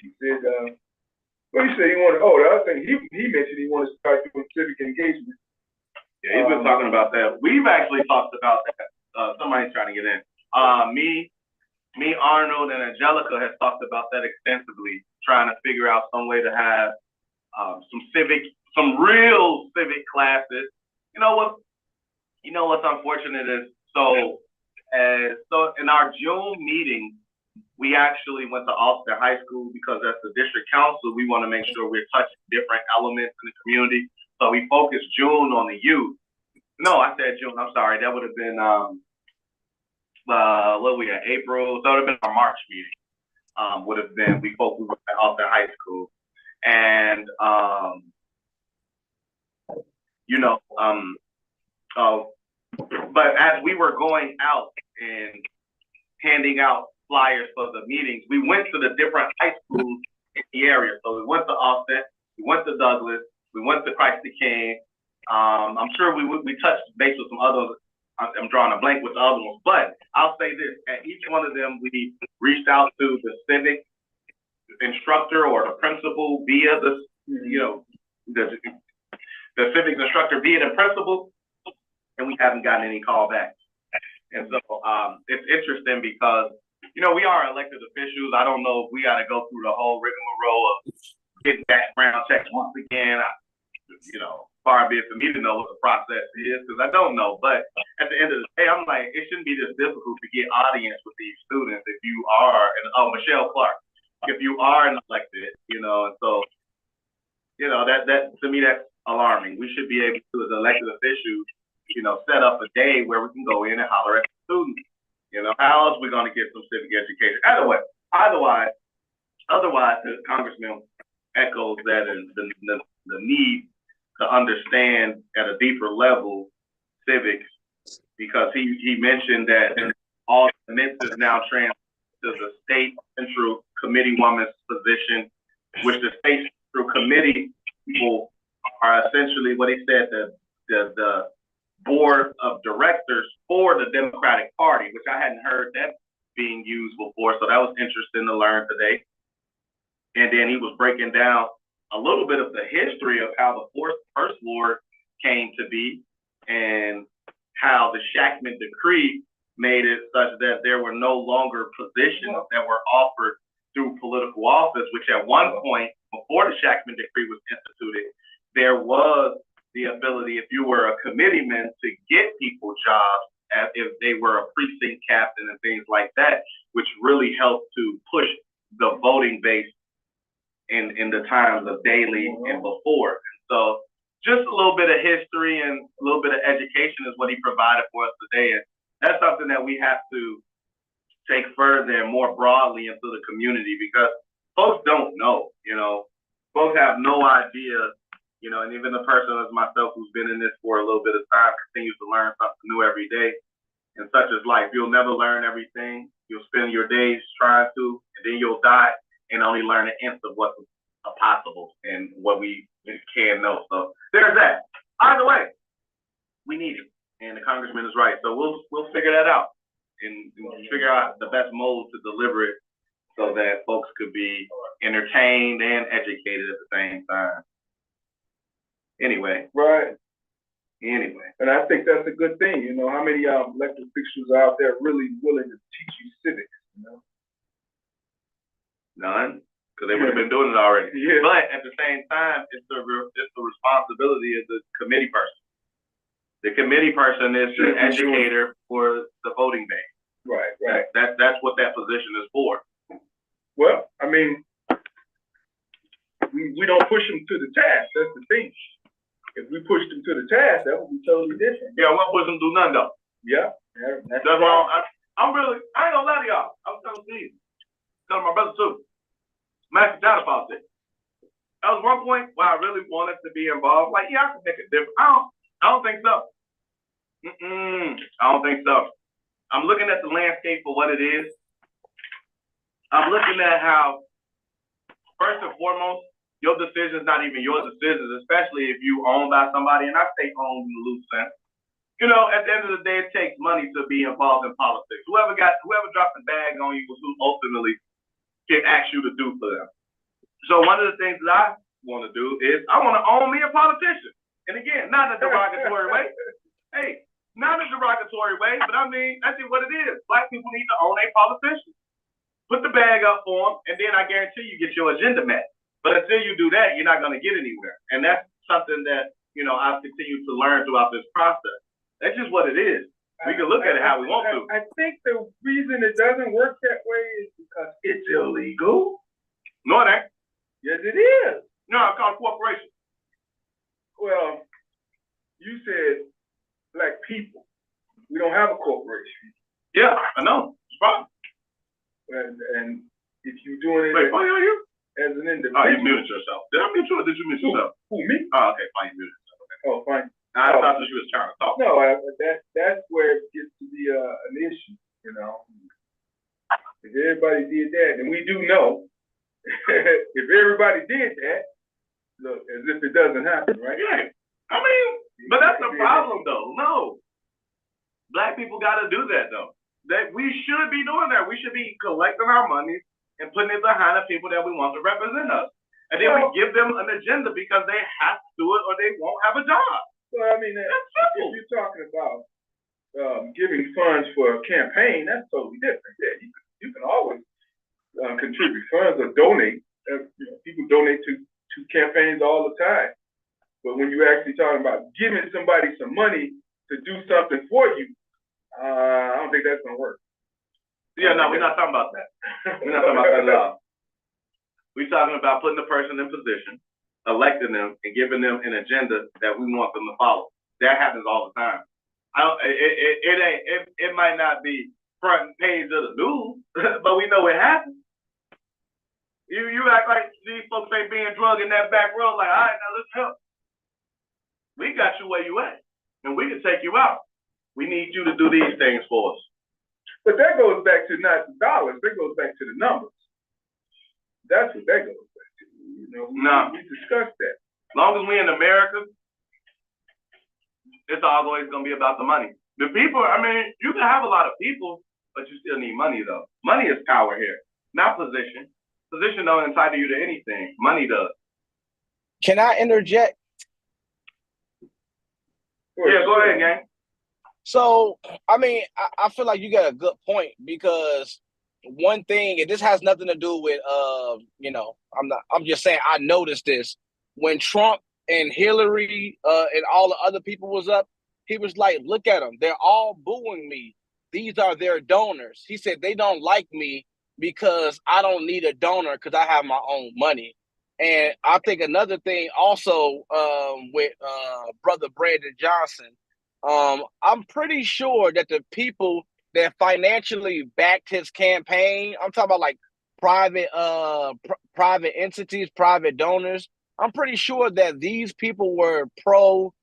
He said, what he said he wanted. Oh, the other thing he mentioned he wanted to start doing civic engagement. Yeah, he's been talking about that. We've actually talked about that. Somebody's trying to get in. Me, Arnold, and Angelica has talked about that extensively, trying to figure out some way to have some real civic classes. You know what's unfortunate is so in our June meeting, we actually went to Austin High School because as the district council, we want to make sure we're touching different elements in the community. So we focused June on the youth. No, I said June. I'm sorry. That would have been what we at April. So it would have been our March meeting. Would have been we focused at Austin High School, and but as we were going out and handing out flyers for the meetings, we went to the different high schools in the area. So we went to Austin, we went to Douglas, we went to Christ the King. I'm sure we touched base with some others. I'm drawing a blank with the other ones, but I'll say this: at each one of them, we reached out to the civic instructor or the principal via the civic instructor via the principal, and we haven't gotten any call back. And so it's interesting because we are elected officials. I don't know if we got to go through the whole rigmarole of getting background checks once again. Far be it for me to know what the process is because I don't know. But at the end of the day, I'm like, it shouldn't be this difficult to get audience with these students if you are, Michelle Clark, if you are an elected, and so, that to me, that's alarming. We should be able to, as elected officials, set up a day where we can go in and holler at the students. How else are we going to get some civic education? Otherwise, the congressman echoes that and the need to understand at a deeper level civics, because he mentioned that all the is now transferred to the state central committee woman's position, which the state central committee people are essentially what he said, the board of directors for the Democratic Party, which I hadn't heard that being used before. So that was interesting to learn today. And then he was breaking down a little bit of the history of how the First Ward came to be and how the Shackman Decree made it such that there were no longer positions that were offered through political office, which at one point, before the Shackman Decree was instituted, there was the ability, if you were a committeeman, to get people jobs if they were a precinct captain and things like that, which really helped to push the voting base in the times of Daley and before. So just a little bit of history and a little bit of education is what he provided for us today. And that's something that we have to take further and more broadly into the community because folks don't know, folks have no idea, and even the person as myself who's been in this for a little bit of time continues to learn something new every day. And such is life. You'll never learn everything. You'll spend your days trying to, and then you'll die and only learn an inch of what's possible and what we can know. So there's that. Either way, we need it, and the congressman is right. So we'll figure that out and figure out the best mode to deliver it so that folks could be entertained and educated at the same time. Anyway. Right. Anyway. And I think that's a good thing. How many elected officials are out there really willing to teach you civics? None, because they would have been doing it already. Yeah. But at the same time, it's the responsibility of the committee person. The committee person is the educator for the voting base. Right. That's what that position is for. Well, I mean, we don't push them to the task. That's the thing. If we push them to the task, that would be totally different. Yeah, we won't push them to do nothing though. Yeah. That's wrong. I ain't gonna lie to y'all. I'm telling you. Telling my brother too. Master Data politics. That was one point where I really wanted to be involved. Like, yeah, I can make a difference. I don't think so. I don't think so. I'm looking at the landscape for what it is. I'm looking at how, first and foremost, your decision is not even your decisions, especially if you owned by somebody, and I say owned in the loose sense. At the end of the day, it takes money to be involved in politics. Whoever dropped the bag on you was who ultimately can ask you to do for them. So one of the things that I want to do is I want to own me a politician. And again, not in a derogatory way. Hey, not in a derogatory way, but I mean, that's what it is. Black people need to own a politician. Put the bag up for them, and then I guarantee you get your agenda met. But until you do that, you're not going to get anywhere. And that's something that, I've continued to learn throughout this process. That's just what it is. We can look at it how we want to. I think the reason it doesn't work that way is because it's illegal. No, it ain't. Yes, it is. No, it's called corporation. Well, you said black people. We don't have a corporation. Yeah, I know. It's fine. And if you're doing it as an individual. Oh, you muted yourself. Did I mute you or did you mute yourself? Who, me? Oh, okay, fine, you muted yourself. Okay. Oh, fine. I thought that you was trying to talk. No, that's where it gets to be an issue, If everybody did that, and we do know, if everybody did that, look, as if it doesn't happen, right? Yeah. I mean, but that's the problem, though. No. Black people got to do that, though. That we should be doing that. We should be collecting our money and putting it behind the people that we want to represent us. And then we give them an agenda because they have to do it or they won't have a job. Well, I mean, if you're talking about giving funds for a campaign, that's totally different. Yeah, you can always contribute funds or donate. People donate to campaigns all the time. But when you're actually talking about giving somebody some money to do something for you, I don't think that's going to work. Yeah, no, we're not talking about that. We're not talking about that at all. We're talking about putting the person in position, electing them, and giving them an agenda that we want them to follow. That happens all the time. It might not be front page of the news, but we know it happens. You act like these folks ain't being drugged in that back road, like, all right, now let's help. We got you where you at, and we can take you out. We need you to do these things for us. But that goes back to not the dollars, that goes back to the numbers. That's what that goes back to. We discussed that. As long as we in America, it's always going to be about the money. The people, I mean, you can have a lot of people, but you still need money, though. Money is power here, not position. Position don't entitle you to anything. Money does. Can I interject? Yeah, go ahead, gang. So, I mean, I feel like you got a good point because one thing, and this has nothing to do with, I'm just saying I noticed this. When Trump and Hillary and all the other people was up, he was like, look at them. They're all booing me. These are their donors. He said they don't like me because I don't need a donor because I have my own money. And I think another thing also with Brother Brandon Johnson, I'm pretty sure that the people that financially backed his campaign, I'm talking about like private entities, private donors. I'm pretty sure that these people were pro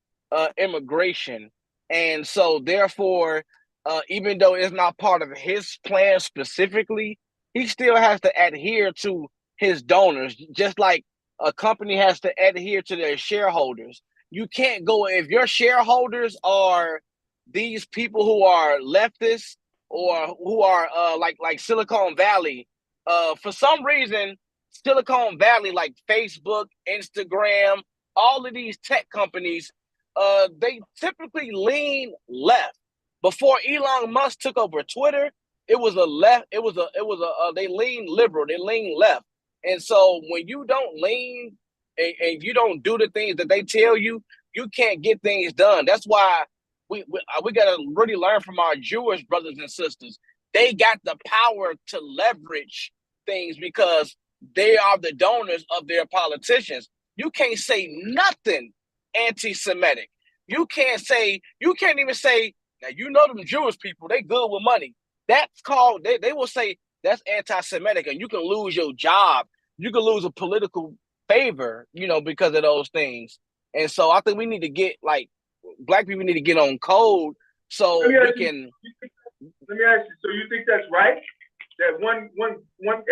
immigration. And so therefore, even though it's not part of his plan specifically, he still has to adhere to his donors, just like a company has to adhere to their shareholders. You can't go if your shareholders are these people who are leftists or who are like Silicon Valley. For some reason, Silicon Valley, like Facebook, Instagram, all of these tech companies, they typically lean left. Before Elon Musk took over Twitter, it was a left. They lean liberal. They lean left. And so when you don't lean and you don't do the things that they tell you, you can't get things done. That's why we got to really learn from our Jewish brothers and sisters. They got the power to leverage things because they are the donors of their politicians. You can't say nothing anti-Semitic. You can't even say, now you know them Jewish people, they good with money. That's called, they will say that's anti-Semitic and you can lose your job. You can lose a political favor, because of those things. And so I think we need to get, like, Black people need to get on code so we can. Let me ask you, so you think that's right? That one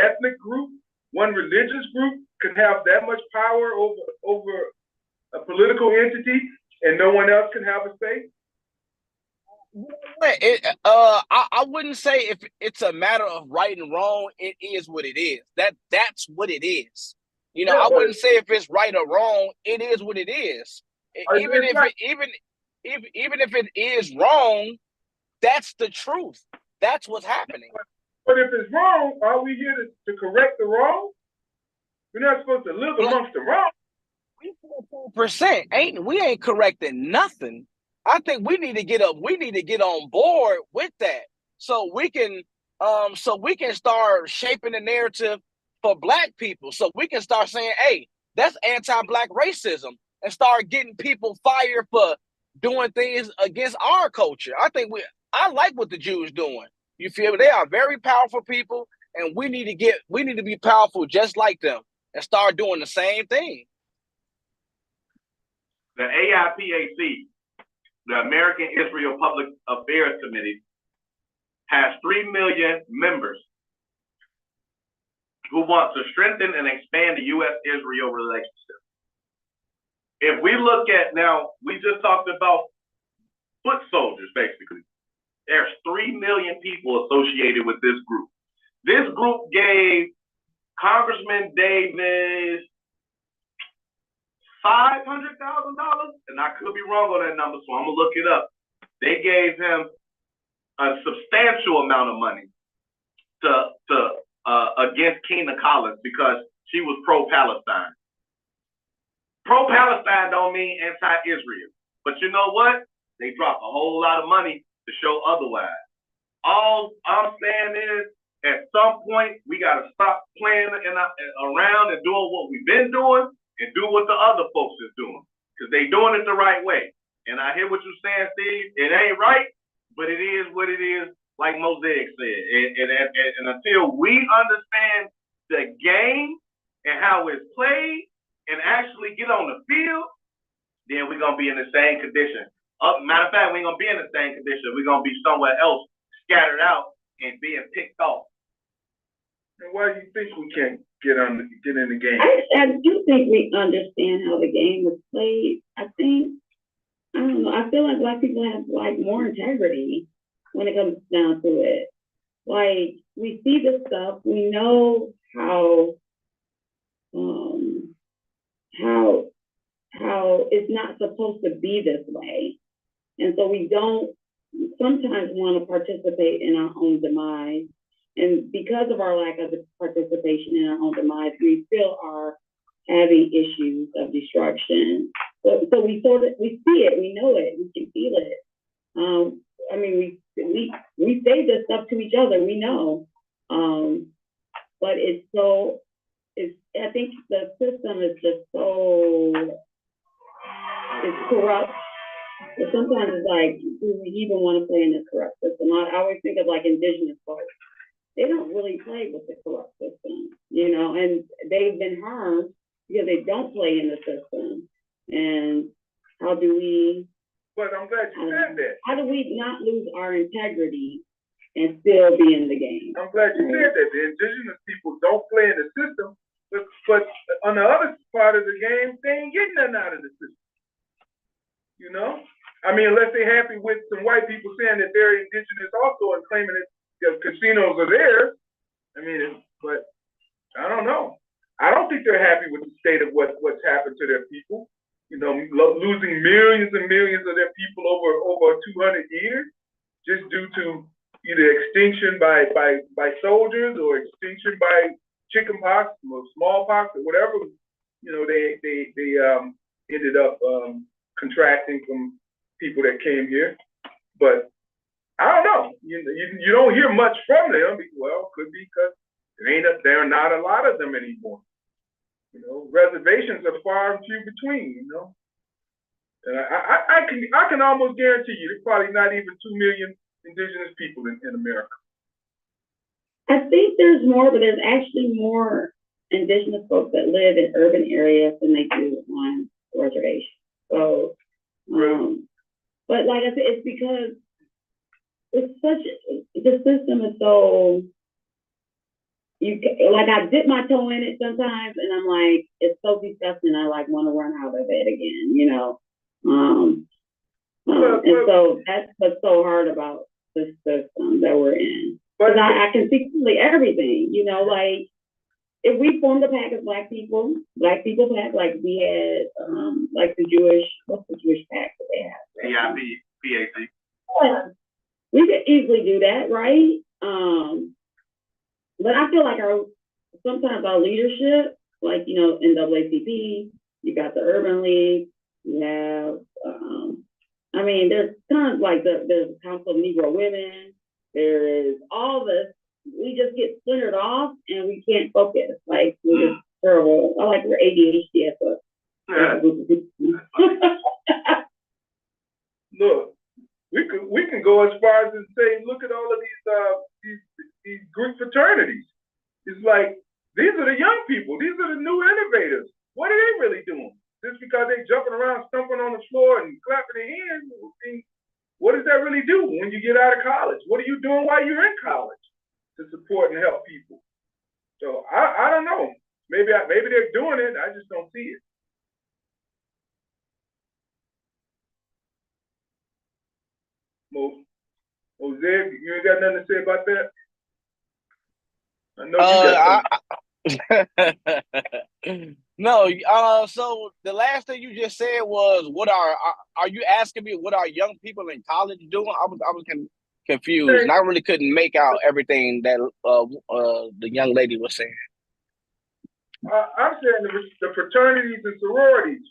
ethnic group, one religious group can have that much power over a political entity and no one else can have a say? I wouldn't say if it's a matter of right and wrong. It is what it is. That's what it is. You know, Yeah, I but wouldn't say if it's right or wrong. It is what it is. Even it's if not. even if it is wrong, that's the truth. That's what's happening. But if it's wrong, are we here to correct the wrong? We're not supposed to live But amongst the wrong. we 4% ain't correcting nothing. I think we need to get up. We need to get on board with that so we can start shaping the narrative for Black people. So we can start saying, "Hey, that's anti-Black racism," and start getting people fired for doing things against our culture. I like what the Jews doing. You feel me? They are very powerful people, and we need to be powerful just like them and start doing the same thing. The AIPAC, the American Israel Public Affairs Committee, has 3 million members who want to strengthen and expand the U.S.-Israel relationship. If we look at now, we just talked about foot soldiers, basically. There's 3 million people associated with this group. This group gave Congressman Davis $500,000, and I could be wrong on that number, so I'm gonna look it up. They gave him a substantial amount of money to against Kina Collins because she was pro-Palestine. Pro-Palestine don't mean anti-Israel, but you know what? They dropped a whole lot of money to show otherwise. All I'm saying is, at some point, we got to stop playing around and doing what we've been doing and do what the other folks is doing, because they doing it the right way. And I hear what you're saying, Steve. It ain't right, but it is what it is, like Mosaic said. And until we understand the game and how it's played and actually get on the field, then we're going to be in the same condition. Matter of fact, we ain't going to be in the same condition. We're going to be somewhere else, scattered out and being picked off. And why do you think we can't get in the game? I do think we understand how the game is played. I don't know. I feel like Black people have like more integrity when it comes down to it. Like, we see this stuff. We know how it's not supposed to be this way, and so we don't sometimes want to participate in our own demise. And because of our lack of participation in our own demise, we still are having issues of destruction. So we see it, we know it, we can feel it. I mean, we say this stuff to each other, we know. But I think the system is just it's corrupt. But sometimes it's like, do we even want to play in this corrupt system? I always think of like indigenous folks. They don't really play with the corrupt system, and they've been harmed because they don't play in the system. And how do we? But I'm glad you said that. How do we not lose our integrity and still be in the game? I'm glad you said that. The indigenous people don't play in the system, but on the other part of the game, they ain't getting nothing out of the system. I mean, unless they're happy with some white people saying that they're indigenous also and claiming that the casinos are theirs. I mean, but I don't know. I don't think they're happy with the state of what's happened to their people. Losing millions and millions of their people over 200 years just due to either extinction by soldiers or extinction by chickenpox or smallpox or whatever. They ended up contracting from people that came here, but I don't know. You don't hear much from them. Well, could be because there are not a lot of them anymore. Reservations are far and few between. And I can almost guarantee you there's probably not even 2 million indigenous people in America. I think there's more, but there's actually more indigenous folks that live in urban areas than they do on reservations. So, but like I said, it's because the system is so, I dip my toe in it sometimes and I'm like, it's so disgusting, I want to run out of it again, and so that's what's so hard about the system that we're in. Because I can see everything, if we formed a pack as Black people pack, like we had, like the Jewish, what's the Jewish pack that they have? PIP, PAC. Yeah, we could easily do that, right? But I feel like sometimes our leadership, like, NAACP, you got the Urban League, you have, I mean, there's tons, like there's the Council of Negro Women, there is all this, we just get splintered off and we can't focus. Like, we're just terrible. I like we're ADHD at the. Look, we can go as far as to say, look at all of these Greek fraternities. It's like, these are the young people, these are the new innovators. What are they really doing? Just because they jumping around, stumping on the floor and clapping their hands, what does that really do when you get out of college? What are you doing while you're in college to support and help people? So I don't know. Maybe they're doing it. I just don't see it. Jose, you ain't got nothing to say about that? I know you got something. No, so the last thing you just said was, what are you asking me what are young people in college doing? I was confused, and I really couldn't make out everything that the young lady was saying. I'm saying the fraternities and sororities.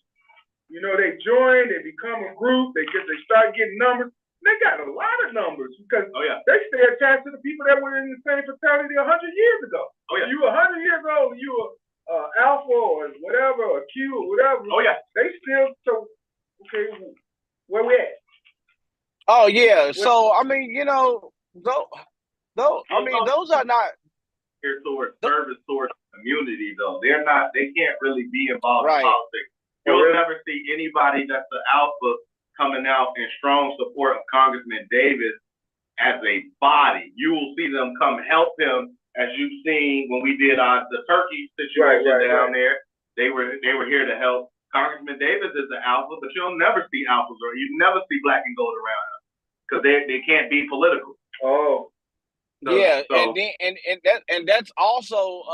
They join, they become a group, they start getting numbers. They got a lot of numbers because they stay attached to the people that were in the same fraternity 100 years ago. Oh yeah, you were 100 years old, you were Alpha or whatever, or Q or whatever. Oh yeah, they still. So okay, where we at? Oh yeah, so I mean, those are not here towards service towards community though. They can't really be involved in politics. You'll never see anybody that's the alpha coming out in strong support of Congressman Davis as a body. You will see them come help him, as you've seen when we did the Turkey situation down there. They were here to help. Congressman Davis is the alpha, but you'll never see alphas, or you never see black and gold around him because they can't be political. Oh. So, yeah, so. and that's also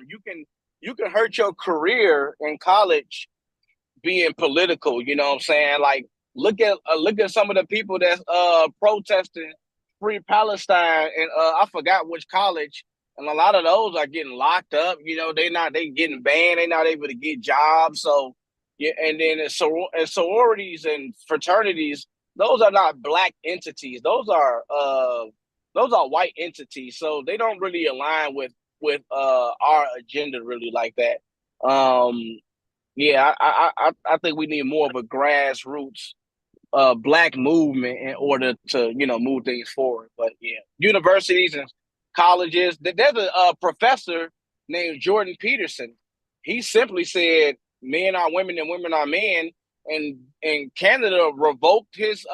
you can hurt your career in college being political. You know what I'm saying? Like, look at some of the people that's protesting Free Palestine, and I forgot which college, and a lot of those are getting locked up. They getting banned. They're not able to get jobs. So yeah, and then sororities and fraternities, those are not black entities. Those are white entities. So they don't really align with our agenda really like that. Yeah, I think we need more of a grassroots black movement in order to move things forward. But yeah, universities and colleges. There's a professor named Jordan Peterson. He simply said, "Men are women and women are men," and Canada revoked his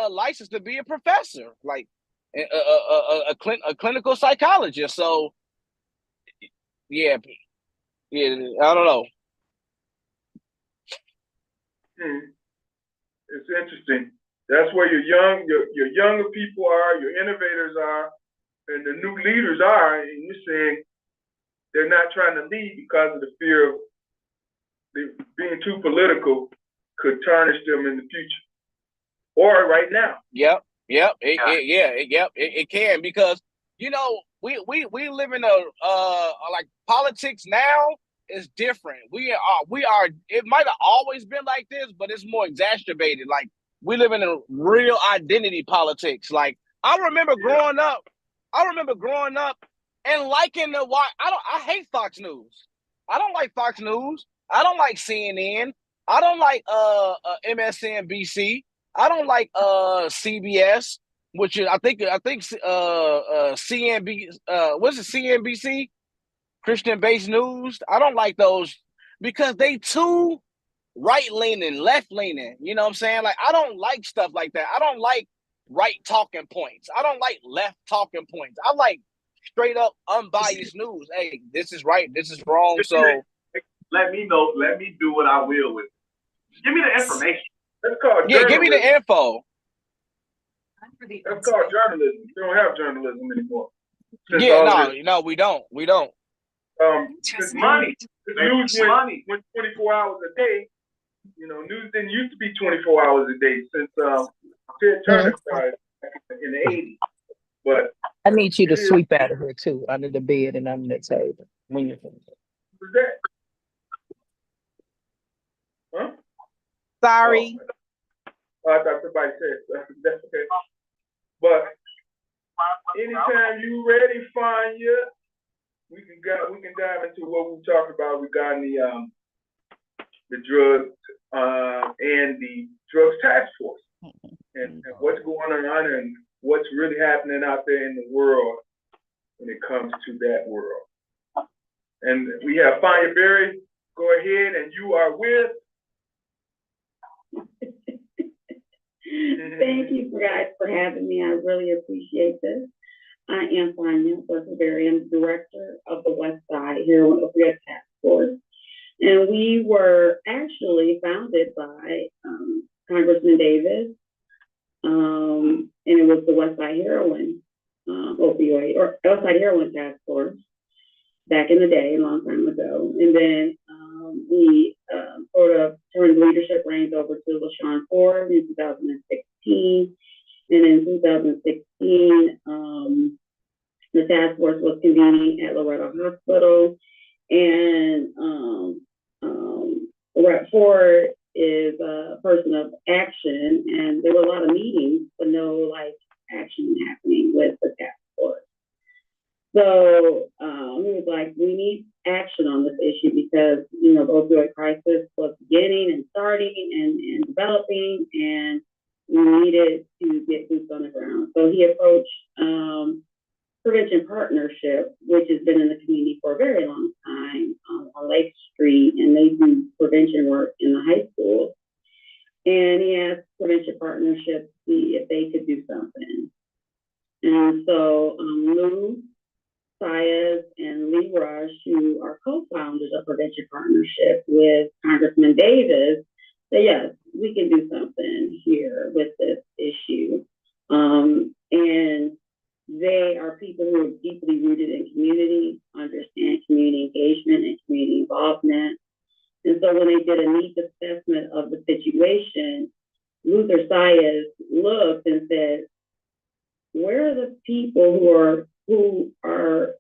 license to be a professor, like a clinical psychologist. So yeah, I don't know. It's interesting. That's where your younger people are, your innovators are, and the new leaders are. And you're saying they're not trying to lead because of the fear of being too political could tarnish them in the future or right now. Yep. It can, because we live in like politics now is different. We are. It might have always been like this, but it's more exacerbated. Like, we live in a real identity politics. Like, I remember growing up and liking I hate Fox News. I don't like Fox News. I don't like CNN. I don't like MSNBC. I don't like CBS, which is I think CNB what's it, CNBC? Christian-based news. I don't like those because they too right-leaning, left-leaning. You know what I'm saying? Like, I don't like stuff like that. I don't like right talking points. I don't like left talking points. I like straight up unbiased news. Hey, this is right, this is wrong. So let me know. Let me do what I will with it. Give me the information. That's called journalism. Give me the info. That's called journalism. We don't have journalism anymore. Yeah, no, we don't. Since Money. news Money. went 24 hours a day, news didn't used to be 24 hours a day since Ted Turner started back in the 80s. But I need you to sweep out of here too, under the bed and under the table when you're finished. what's that? Huh? Sorry. Oh, I thought somebody said that's okay. But anytime you ready, Fanya, we can dive into what we talked about regarding the drugs and the drugs task force and what's going on and what's really happening out there in the world when it comes to that world. And we have Fanya Berry. Go ahead, and you are with. Thank you guys for having me. I really appreciate this. I am Fanya Berry. I'm the director of the West Side Heroin Opioid Task Force. And we were actually founded by Congressman Davis, and it was the West Side Heroin West Side Heroin Task Force back in the day, a long time ago. And then we sort of turned leadership reins over to LaShawn Ford in 2016. And in 2016, the task force was convening at Loretto Hospital. And Rep. Ford is a person of action, and there were a lot of meetings, but no action happening with the task force. So he was like, we need action on this issue because, the opioid crisis was beginning and starting and developing, and we needed to get boots on the ground. So he approached Prevention Partnership, which has been in the community for a very long time, on Lake Street, and they do prevention work in the high school. And he asked Prevention Partnership to see if they could do something. And so Lou Saez and Lee Rush, who are co-founders of Prevention Partnership with Congressman Davis, said, yes, we can do something here with this issue. And they are people who are deeply rooted in community, understand community engagement and community involvement. And so when they did a needs assessment of the situation, Luther Saez looked and said, where are the people who are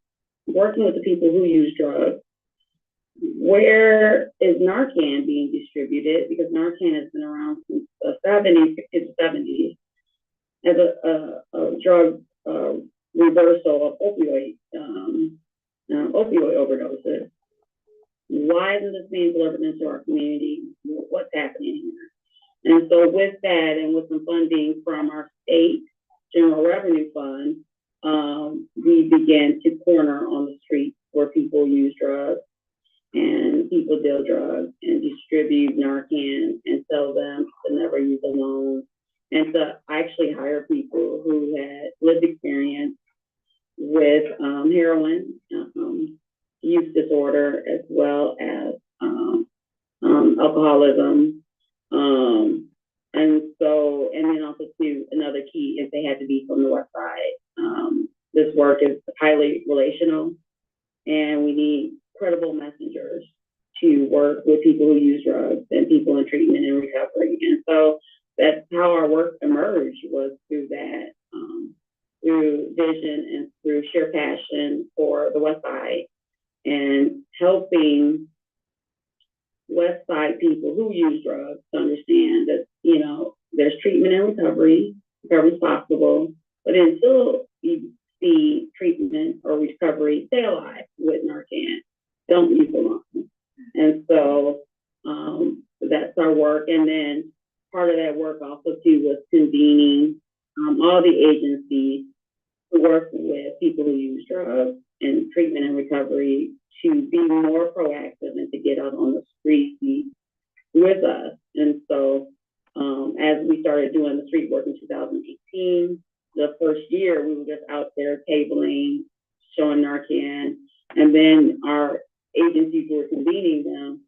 working with the people who use drugs? Where is Narcan being distributed? Because Narcan has been around since the 60s to 70s as a drug reversal of opioid overdoses. Why isn't this being delivered into our community? What's happening here? And so with that, and with some funding from our state general revenue fund, we began to corner on the streets where people use drugs and people deal drugs and distribute Narcan and sell them to never use alone. And to actually hire people who had lived experience with heroin use disorder, as well as alcoholism. And then also too, another key is they had to be from the West Side. This work is highly relational, and we need credible messengers to work with people who use drugs and people in treatment and recovery. And so that's how our work emerged, was through that, through vision and through sheer passion for the West Side and helping West Side people who use drugs to understand that, there's treatment and recovery is possible, but until you see treatment or recovery, stay alive with Narcan. Don't use alone. And so that's our work. And then part of that work also too was convening all the agencies who work with people who use drugs and treatment and recovery to be more proactive and to get out on the street with us. And so as we started doing the street work in 2018, the first year we were just out there tabling, showing Narcan, and then our agencies who were convening them.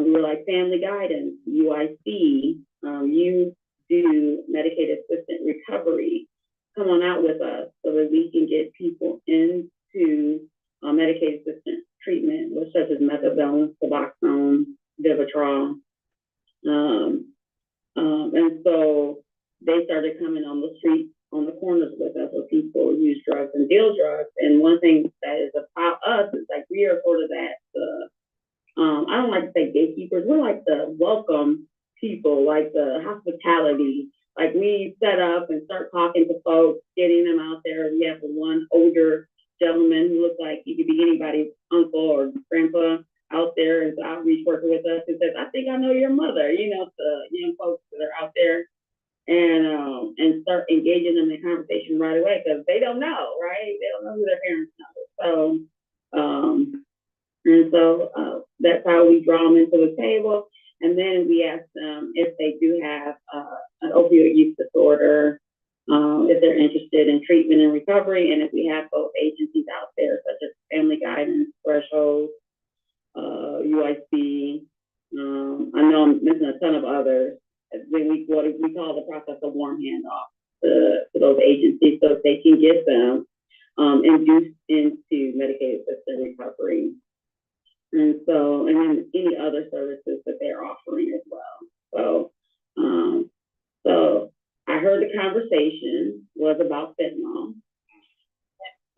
We were like Family Guidance, UIC, you do Medicaid assistant recovery. Come on out with us so that we can get people into Medicaid assistant treatment, which such as methadone, Suboxone, Vivitrol. And so they started coming on the streets, on the corners with us, where people use drugs and deal drugs. And one thing that is about us is like we are sort of that, I don't like to say gatekeepers, we're like the welcome people, like the hospitality. Like we set up and start talking to folks, getting them out there. We have one older gentleman who looks like he could be anybody's uncle or grandpa out there as outreach worker with us, who says, I think I know your mother, you know, to young folks that are out there, and start engaging them in conversation right away, because they don't know, right? They don't know who their parents know. So, that's how we draw them into the table. And then we ask them if they do have an opioid use disorder, if they're interested in treatment and recovery, and if we have both agencies out there, such as Family Guidance, Threshold, UIC. I know I'm missing a ton of others. Then we call the process a warm handoff to those agencies, so they can get them induced into medicated assisted recovery. And then any other services that they're offering as well. So I heard the conversation was about fentanyl.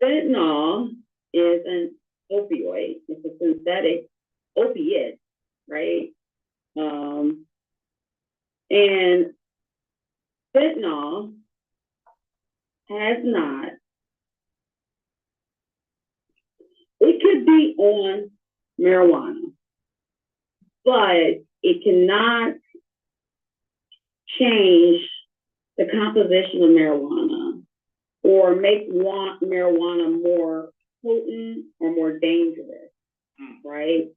Fentanyl is an opioid. It's a synthetic opiate, right? And fentanyl has not. It could be on marijuana, but it cannot change the composition of marijuana or make marijuana more potent or more dangerous, right?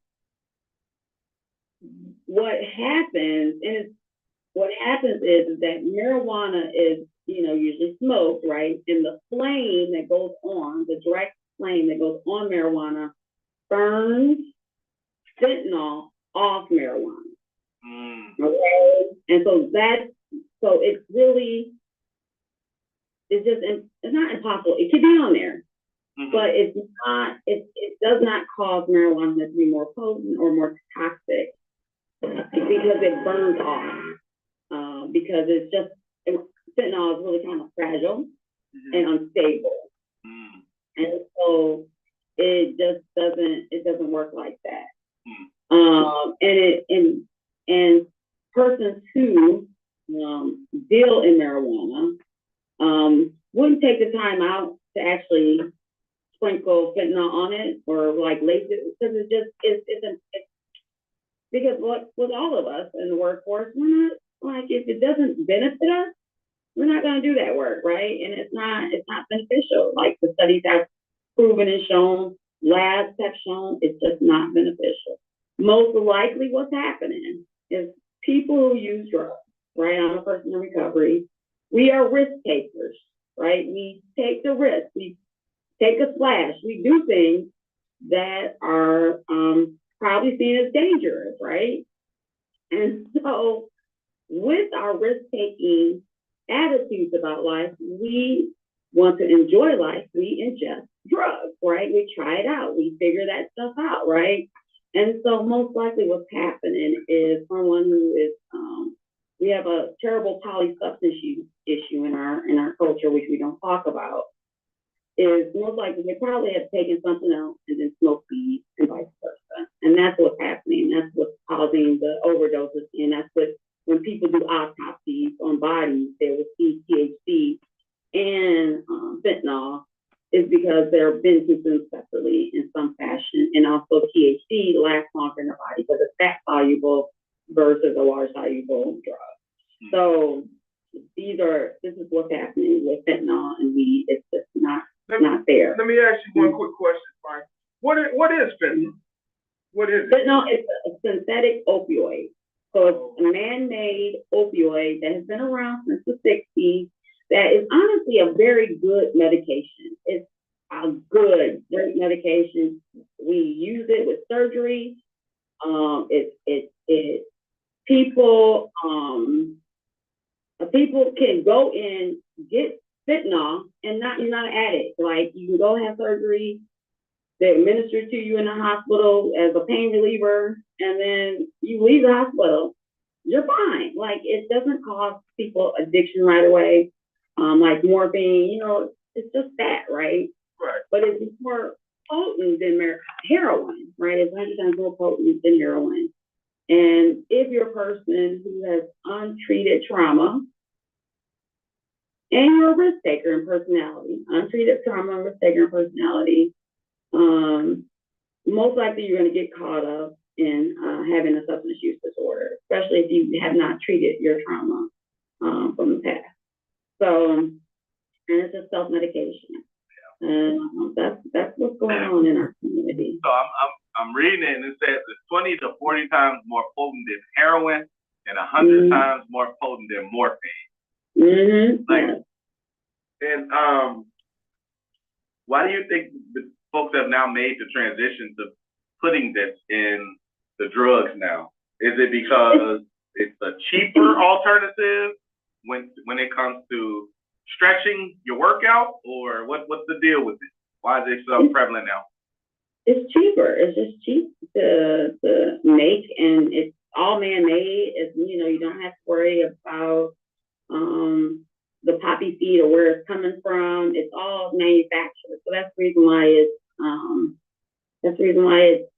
What happens is that marijuana is, usually smoked, right? And the flame that goes on, the direct flame that goes on marijuana burns fentanyl off marijuana. Okay? And so it's not impossible. It could be on there, but it's not, it does not cause marijuana to be more potent or more toxic because it burns off. Because fentanyl is really kind of fragile and unstable. And so it just doesn't work like that. And persons who deal in marijuana wouldn't take the time out to actually sprinkle fentanyl on it or like lace it, because it's because with all of us in the workforce, we're not, like, if it doesn't benefit us, we're not going to do that work, right? And it's not beneficial. Like the studies have proven and shown, labs have shown, it's just not beneficial. Most likely what's happening is people who use drugs, right? I'm a person in recovery. We are risk takers, right? We take the risk. We take a splash. We do things that are probably seen as dangerous, right? And so with our risk-taking attitudes about life, we want to enjoy life. We ingest drugs, right? We try it out. We figure that stuff out, right? And so most likely what's happening is someone who is, we have a terrible polysubstance issue in our culture, which we don't talk about, is most likely they probably have taken something else and then smoked weed and vice versa. And that's what's happening. That's what's causing the overdoses. And that's what, when people do autopsies on bodies, they will see THC and fentanyl, is because they're been consumed separately in some fashion. And also THC lasts longer in the body because it's fat soluble versus a water soluble drug. So this is what's happening with fentanyl and weed. It's just not fair. Let me ask you one quick question, Frank. What is fentanyl? What is it? Fentanyl is a synthetic opioid. So it's a man-made opioid that has been around since the 60s. That is honestly a very good medication. It's a great medication. We use it with surgery. People can go in, get fentanyl, and you're not an addict. Like, you can go have surgery, they administer it to you in the hospital as a pain reliever, and then you leave the hospital, you're fine. Like, it doesn't cause people addiction right away. Like morphine, you know, it's just that, right? Right. But it's more potent than heroin, right? It's 100 times more potent than heroin. And if you're a person who has untreated trauma, and you're a risk taker in personality, untreated trauma, risk taker in personality, most likely you're going to get caught up in having a substance use disorder, especially if you have not treated your trauma from the past. So, and it's just self-medication. And that's what's going on in our community. So I'm reading it, and it says it's 20 to 40 times more potent than heroin and 100 times more potent than morphine. Mm-hmm. Like, and why do you think the folks have now made the transition to putting this in the drugs now? Is it because it's a cheaper alternative when it comes to stretching your workout, or what's the deal with it? Why is it so prevalent now? It's cheaper. It's just cheap to make, and it's all man-made. It's, you know, you don't have to worry about the poppy seed or where it's coming from. It's all manufactured. So that's the reason why it's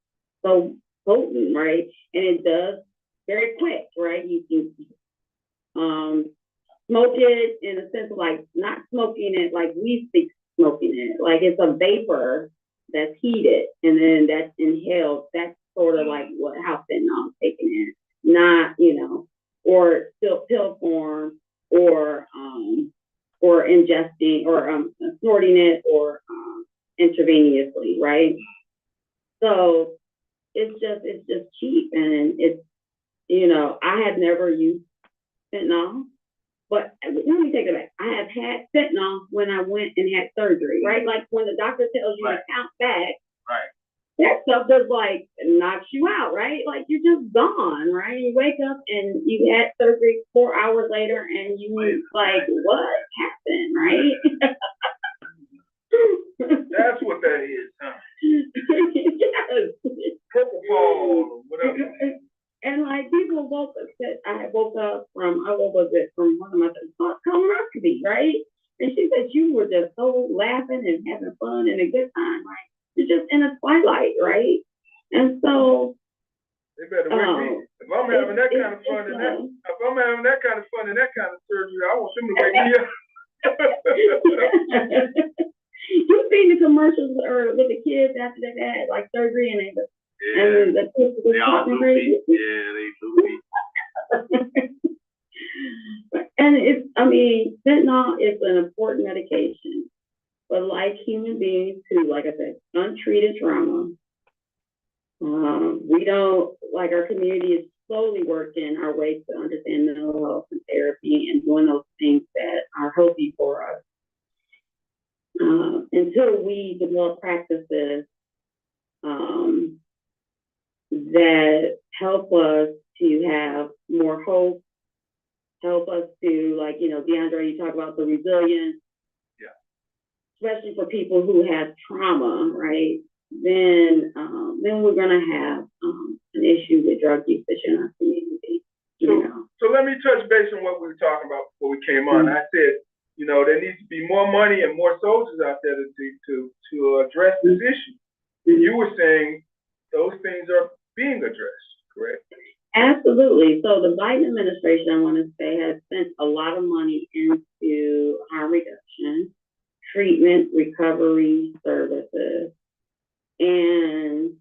so potent, right? And it does very quick, right? You can smoke it in a sense of like not smoking it like we speak smoking it. Like it's a vapor that's heated and then that's inhaled. That's sort of like how fentanyl is taken in. Not, you know, or still pill form or ingesting or snorting it or intravenously, right? So it's just cheap, and it's, you know, I have never used fentanyl, but let me take it back. I have had fentanyl when I went and had surgery, right? Like when the doctor tells you to count back, right? That stuff just like knocks you out, right? Like you're just gone, right? You wake up and you had surgery 4 hours later, and you like, what happened, right? That's what that is, huh? Yes. Propofol, whatever. And like people woke up, I woke up from one of my colonoscopy, right? And she said you were just so laughing and having fun and a good time, right? You're just in a twilight, right? And so they better wake me. If I'm having that kind of fun and that kind of surgery, I want them to wake me up. You've seen the commercials or with the kids after they've had like surgery and the kids they all loopy. Yeah, they loopy. And fentanyl is an important medication, but like human beings too, like I said, untreated trauma, we don't, like our community is slowly working our way to understand mental health and therapy and doing those things that are healthy for us. Until we develop practices that help us to have more hope, help us to, like, you know, DeAndre, you talk about the resilience, especially for people who have trauma, right? Then we're gonna have an issue with drug usage in our community. So let me touch base on what we were talking about before we came on. I said, you know, there needs to be more money and more soldiers out there to address this issue. And you were saying those things are being addressed, correct? Absolutely. So the Biden administration, I want to say, has spent a lot of money into harm reduction, treatment, recovery services. And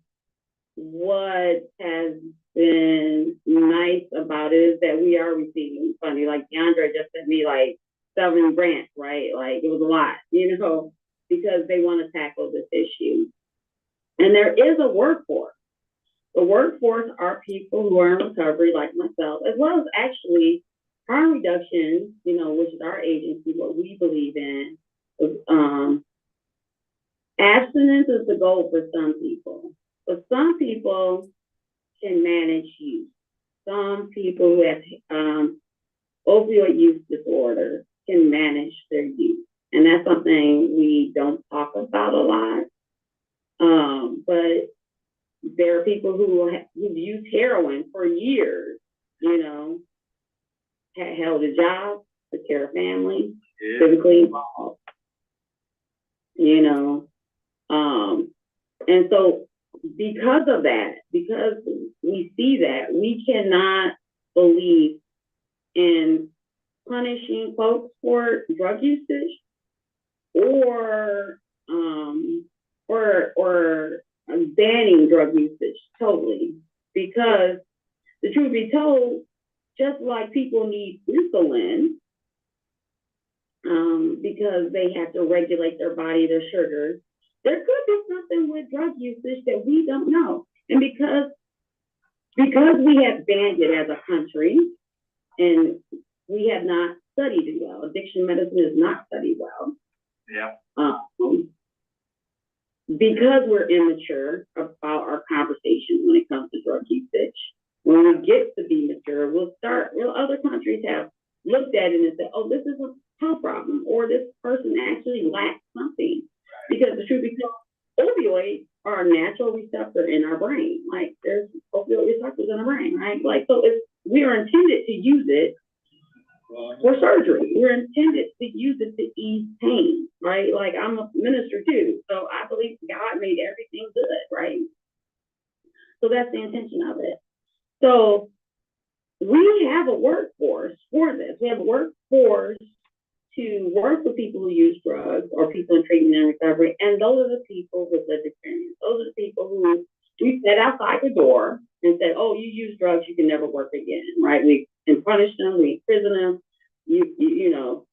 what has been nice about it is that we are receiving funding. Like DeAndre just sent me like 7 grants, right? Like it was a lot, you know, because they want to tackle this issue. And there is a workforce. The workforce are people who are in recovery, like myself, as well as actually harm reduction, you know, which is our agency, what we believe in. Abstinence is the goal for some people, but some people can manage use. Some people who have opioid use disorder can manage their use. And that's something we don't talk about a lot. But there are people who've used heroin for years, you know, had held a job, took care of family, physically involved, you know. And so because of that, because we see that, we cannot believe in punishing folks for drug usage or banning drug usage totally. Because the truth be told, just like people need insulin, because they have to regulate their body, their sugars, there could be something with drug usage that we don't know. And because we have banned it as a country, and we have not studied it well, addiction medicine is not studied well. Yeah. Because we're immature about our conversation when it comes to drug usage. When we get to be mature, other countries have looked at it and said, oh, this is a health problem, or this person actually lacks something. Because the truth be told, opioids are a natural receptor in our brain. Like, there's opioid receptors in our brain, right? Like, so we are intended to use it for surgery. We're intended to use it to ease pain, right? Like, I'm a minister too, so I believe God made everything good, right? So that's the intention of it. So we have a workforce for this. We have a workforce to work with people who use drugs or people in treatment and recovery, and those are the people with lived experience. Those are the people who we set outside the door and said, oh, you use drugs, you can never work again, right? We can punish them, we imprison them. You know,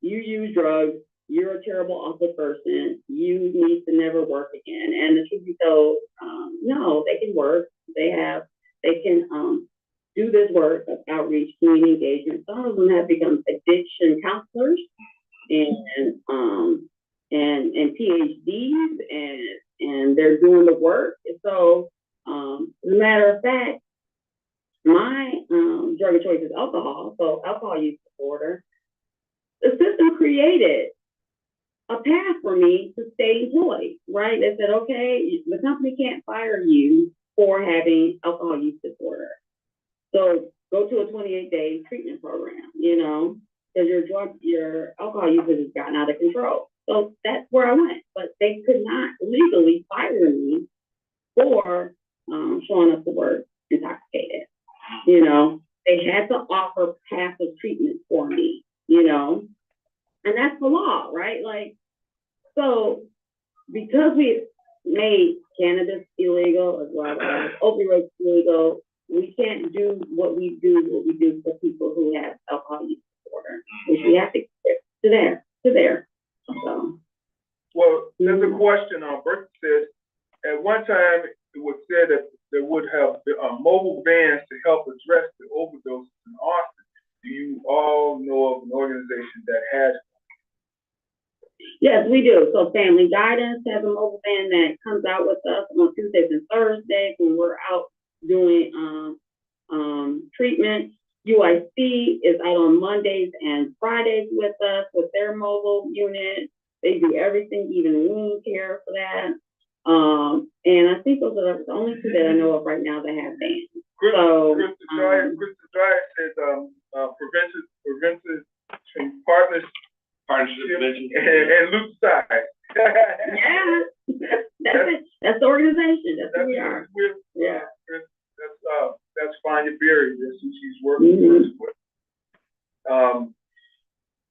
you use drugs, you're a terrible, awful person, you need to never work again. And the truth be told, no, they can work. They can do this work of outreach, community engagement. Some of them have become addiction counselors and PhDs, and they're doing the work. So, as a matter of fact, my drug of choice is alcohol, so alcohol use disorder. The system created a path for me to stay employed, right? They said, okay, the company can't fire you for having alcohol use disorder. So go to a 28-day treatment program, you know, because your alcohol usage has gotten out of control. So that's where I went, but they could not legally fire me for showing up to work intoxicated. You know, they had to offer passive treatment for me, you know, and that's the law, right? Like, so because we made cannabis illegal as well as opioids illegal, we can't do what we do for people who have alcohol use disorder, which we have to get to there. So. Well, there's a question on Berkeley says, at one time it was said that there would have mobile vans to help address the overdoses in Austin. Do you all know of an organization that has? Yes, we do. So Family Guidance has a mobile van that comes out with us on Tuesdays and Thursdays when we're out doing treatment. UIC is out on Mondays and Fridays with us with their mobile unit. They do everything, even wound care for that. And I think those are the only two that I know of right now that have vans. Krista Dyer says preventive partnership and Luke Side. Yeah, that's it. That's the organization. That's who we are. Yeah. That's Fania Berry. That's who she's working with.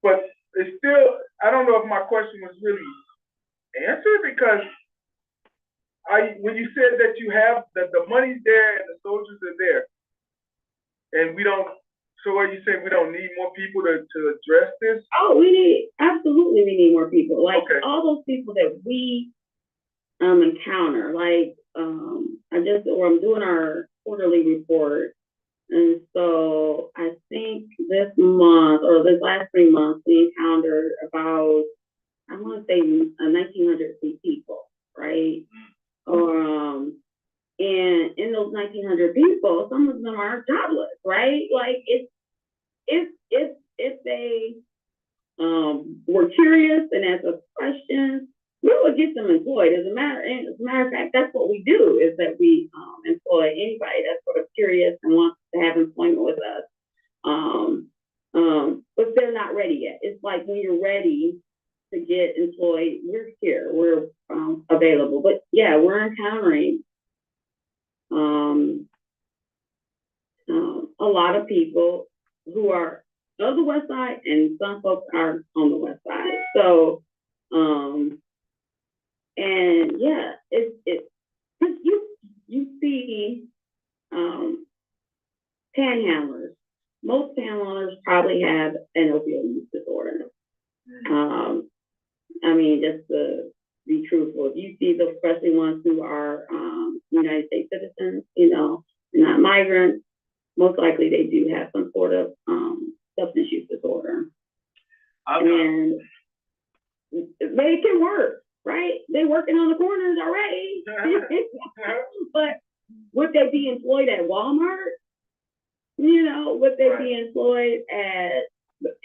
But it's still, I don't know if my question was really answered, because when you said that you have that the money's there and the soldiers are there, and we don't. So are you saying we don't need more people to address this? Oh, we need more people. Like, okay. All those people that we encounter. Like, I'm doing our quarterly report, and so I think this month or this last 3 months we encountered about, I want to say 1,900 people, right? And in those 1,900 people, some of them are jobless, right? Like, if they were curious and asked us questions, we will get them employed. As a matter of fact, that's what we do, is that we employ anybody that's sort of curious and wants to have employment with us. But they're not ready yet. It's like when you're ready to get employed, we're here, we're available. But yeah, we're encountering a lot of people who are of the West Side, and some folks are on the West Side. So, and yeah, you see panhandlers. Most panhandlers probably have an opioid use disorder. I mean, just to be truthful, if you see those, especially ones who are United States citizens, not migrants, most likely they do have some sort of substance use disorder. And they can work, right? They're working on the corners already. But would they be employed at Walmart? Would they be employed at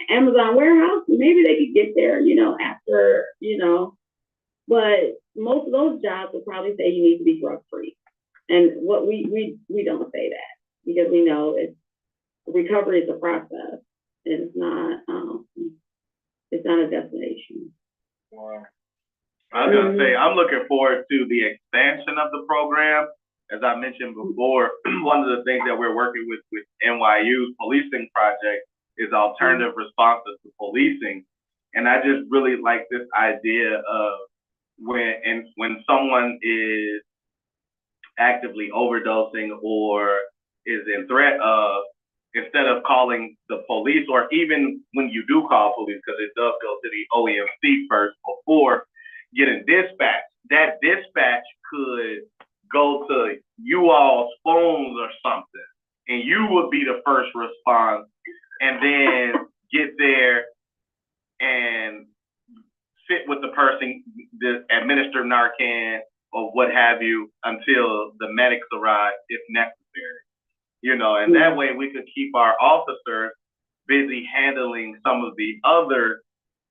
Amazon warehouse? Maybe they could get there, after, but most of those jobs would probably say you need to be drug free. And what we don't say that, because we know recovery is a process. It's not a destination. Wow. I was gonna say, I'm looking forward to the expansion of the program. As I mentioned before, one of the things that we're working with NYU's policing project is alternative responses to policing. And I just really like this idea of when someone is actively overdosing or is in threat of, instead of calling the police, or even when you do call police, because it does go to the OEMC first before getting dispatched, that dispatch could go to you all's phones or something, and you would be the first response, and then get there and sit with the person, administer Narcan or what have you until the medics arrive if necessary. And that way we could keep our officers busy handling some of the other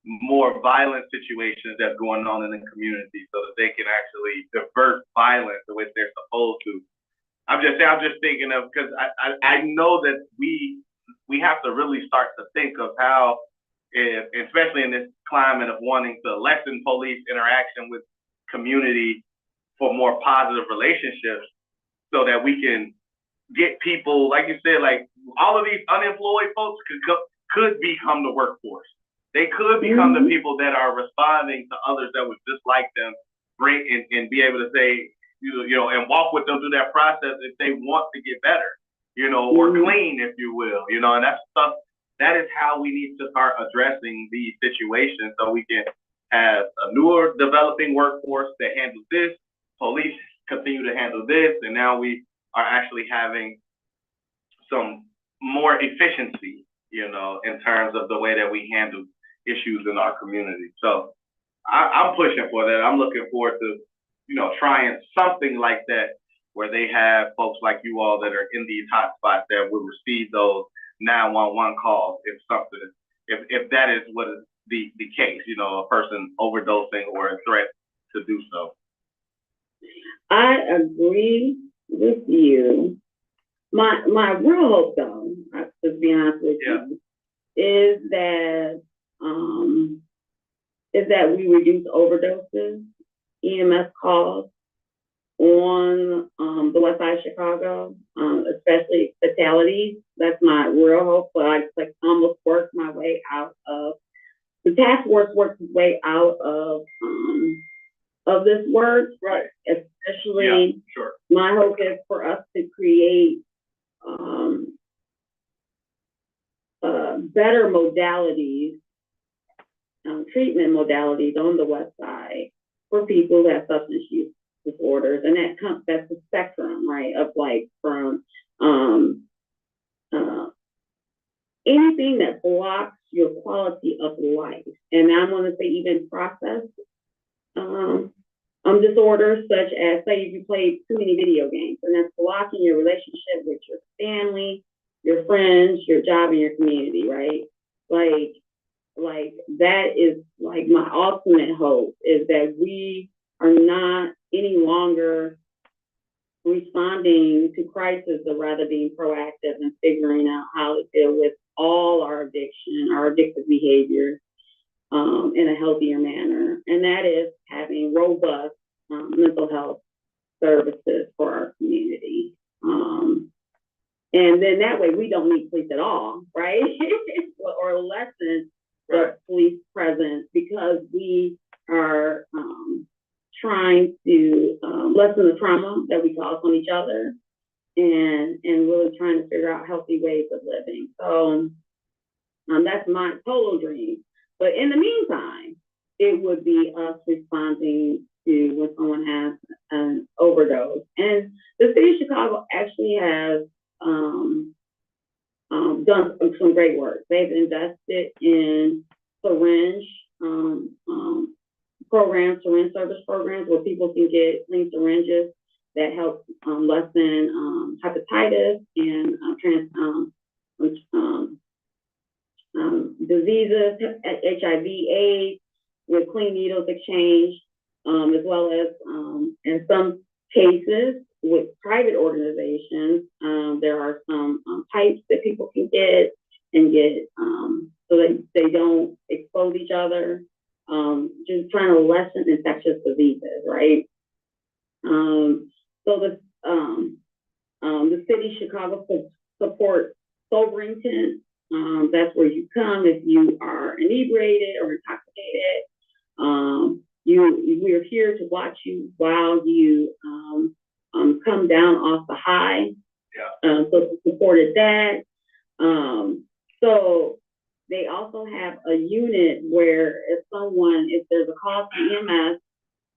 more violent situations that's going on in the community, so that they can actually divert violence the way they're supposed to. I'm just thinking of, because I know that we have to really start to think of how, especially in this climate of wanting to lessen police interaction with community for more positive relationships, so that we can get people, like you said, like all of these unemployed folks could become the workforce. They could become the people that are responding to others that would just like them, great, and be able to say, and walk with them through that process if they want to get better, or clean, if you will, and that's stuff. That is how we need to start addressing these situations, so we can have a newer developing workforce that handles this, police continue to handle this, and now we are actually having some more efficiency, in terms of the way that we handle issues in our community. So I'm pushing for that. I'm looking forward to, trying something like that, where they have folks like you all that are in these hot spots that will receive those 911 calls if that is what is the case, a person overdosing or a threat to do so. I agree with you. My real hope, though, to be honest with you, is that we reduce overdoses, EMS calls on the West Side of Chicago, especially fatalities. That's my real hope. But I almost worked my way out of the task force, worked its way out of this work, right? Especially, my hope is for us to create better modalities, treatment modalities on the West Side for people who have substance use disorders, and that's the spectrum, right? Of from anything that blocks your quality of life, and I'm going to say even process disorders such as, say, if you play too many video games, and that's blocking your relationship with your family, your friends, your job, and your community, right? Like that is like my ultimate hope is that we are not any longer responding to crisis, but rather being proactive and figuring out how to deal with all our addiction, our addictive behaviors, in a healthier manner. And that is having robust mental health services for our community. And then that way we don't need police at all, right? Or lessen the police presence because we are trying to lessen the trauma that we cause on each other and really trying to figure out healthy ways of living. So that's my total dream. But in the meantime, it would be us responding to when someone has an overdose. And the city of Chicago actually has done some great work. They've invested in syringe programs, syringe service programs where people can get clean syringes that help lessen hepatitis and diseases, HIV, AIDS, with clean needles exchange, as well as in some cases with private organizations, there are some pipes that people can get so that they don't expose each other, just trying to lessen infectious diseases, right? So the city of Chicago supports sobering tents. That's where you come if you are inebriated or intoxicated. We're here to watch you while you come down off the high. Yeah. So we supported that. So they also have a unit where if there's a call to EMS,